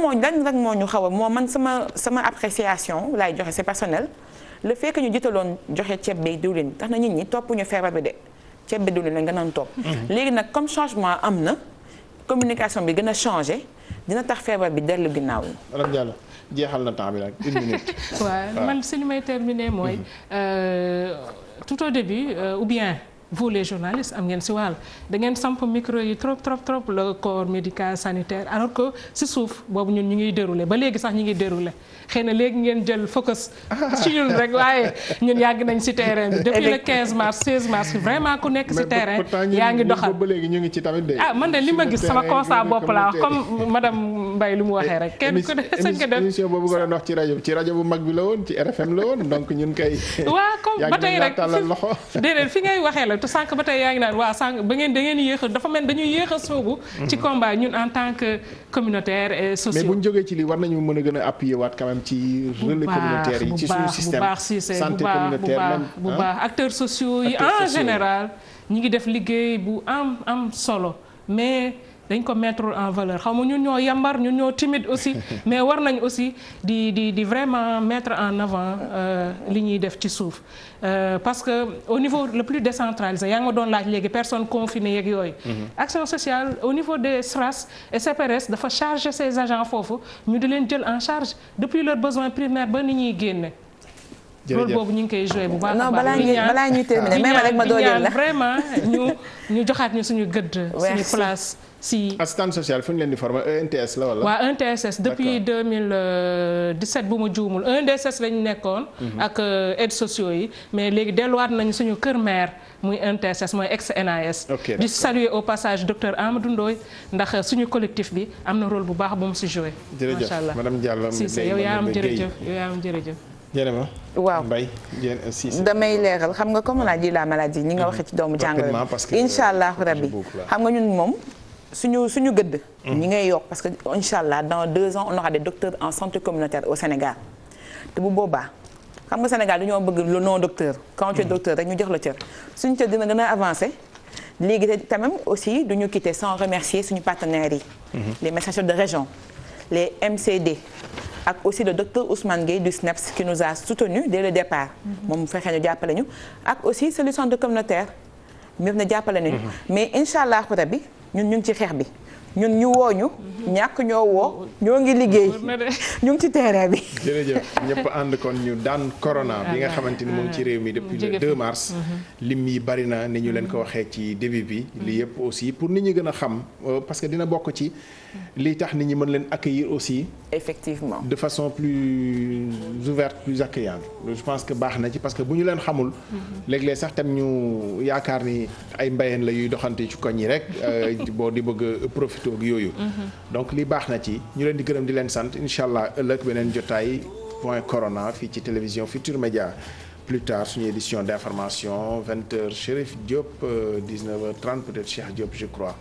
C: rek moo ñu xaw a moo man sama appréciation laay joxe c'est personnel le fait que ñu jiitaloon joxe ceeb bi diwlin tax na nit ñi topp ñu feebar bi de ceeb bi diwlin lañ gën a topp. léegi nag comme changement am na. communication bi gën a changé dina tax feebar bi dellu ginnaaw yi.
A: madame Diallo jeexal na temps bi nag 1 minute.
B: waaw man si li may terminer mooy tout au début ou bien vous les journalistes am ngeen si wàll da ngeen samp micro yi trop le corps médical sanitaire alors que si suuf boobu ñun ñu ngi dérouler ba léegi sax ñu ngi dérouler xëy na léegi ngeen jël focus ci ñun rek waaye ñun yàgg nañ si terrain bi depuis le 15 mars 16 mars vraiment ku nekk si terrain yaa ngi doxal
A: ba léegi ñu ngi ci tamit de.
B: man de li ma gis sama constat bopp laa wax comme madame Mbaye lu mu waxee rek kenn ku ne sañ ko def
A: émission boobu nga doon wax ci rajo bu mag bi la woon ci RFM la woon donc ñun kay
B: waaw comme ba tey rek déedéet fi ngay waxee la te sànq ba tey yaa ngi naan waaw sànq da ngeen yéex a dafa mel dañuy yéex a soobu ci combat ñun en tant que communautaire et social.
A: mais bu ñu jógee ci lii war nañu mën a gën a appuyer waat quand même ci relais communautaire yi ci suñu système santé communautaire
B: bu baax acteurs sociaux yi en général ñi ngi def liggéey bu am solo mais dañ ko mettre en valeur xaw ma ñun ñoo yambar ñun ñoo timide aussi mais war nañ aussi di vraiment mettre en avant li ñuy def ci suuf parce que au niveau le plus décentralisé yaa ngi ma doon laaj léegi personnes confinées yeeg yooyu action sociale au niveau des SRAS et CPRS dafa charger ces agents foofu ñu di leen jël en charge depuis leurs besoins primaires ba ni ñuy génne loolu boobu ñu ngi koy joué bu baax a baax.
C: balaa ñuy terminer même rek ma dooleel la
B: vraiment ñu joxaat ñu suñu gëdd. suñu place si.
A: assistante sociale fu ñu leen di former ENTS la wala.
B: waaw ENTSS depuis 2017 bu ma juumul ENTSS lañu nekkoon. ak aides sociaux yi mais léegi delluwaat nañu suñu kër maire muy ENTSS mooy ex NAS. di saluer au passage docteur Amadou Ndoye ndax suñu collectif bi am na rôle bu baax bu mu si joué. macha allah
A: jërëjëf madame Diallo
B: yow yaa am jërëjëf.
A: jërëjëf
C: waaw
A: Mbaye
C: damay leeral xam nga comme on a dit la maladie ñi nga waxee ci doomu jàngoro bi incha allahu rabbi xam nga ñun moom suñu gëdd ñi ngay yokk parce que incha allah dans 2 ans on aura des docteurs en santé communautaire au Sénégal te bu boobaa xam nga Sénégal dañoo bëgg le non docteur quand tu es docteur rek ñu jox la cër suñu cër dina gën a avancé léegi te quand même aussi duñu quitter sans remercier suñu partenaires yi les médecins de région les MCD ak aussi le docteur Ousmane Gueye du SNEPS qui nous a soutenus dès le départ moom fexe ñu jàppale ñu ak aussi solution de communautaire ñëpp na jàppale nañu mais incha allah rabbi ñun ñu ngi ci xeex bi ñun ñu woo ñu ñàkk ñoo woo ñoo ngi liggéey ñu ngi ci terrain bi.
A: jërëjëf ñëpp ànd kon ñu daan corona bi nga xamante ni moom ci réew mi depuis le 2 mars. lim yi bari na ni ñu leen ko waxee ci début bi. li yëpp aussi pour nit ñi gën a xam parce que dina bokk ci li tax nit ñi mën leen accueillir aussi.
C: effectivement
A: de façon plus ouverte plus accueillante je pense que baax na ci parce que bu ñu leen xamul. léeg-léeg sax tam ñu yaakaar ni ay mbayeen la yuy doxante ci koñ yi rek boo di bëgg a profité ak yooyu. donc li baax na ci ñu leen di gërëm di leen sant incha allah ëllëg beneen jotaay point corona fii ci télévision Futur Média plus tard suñu édition d'information 20h Chérif Diop 19h30 peut-être Cheikh Diop je crois.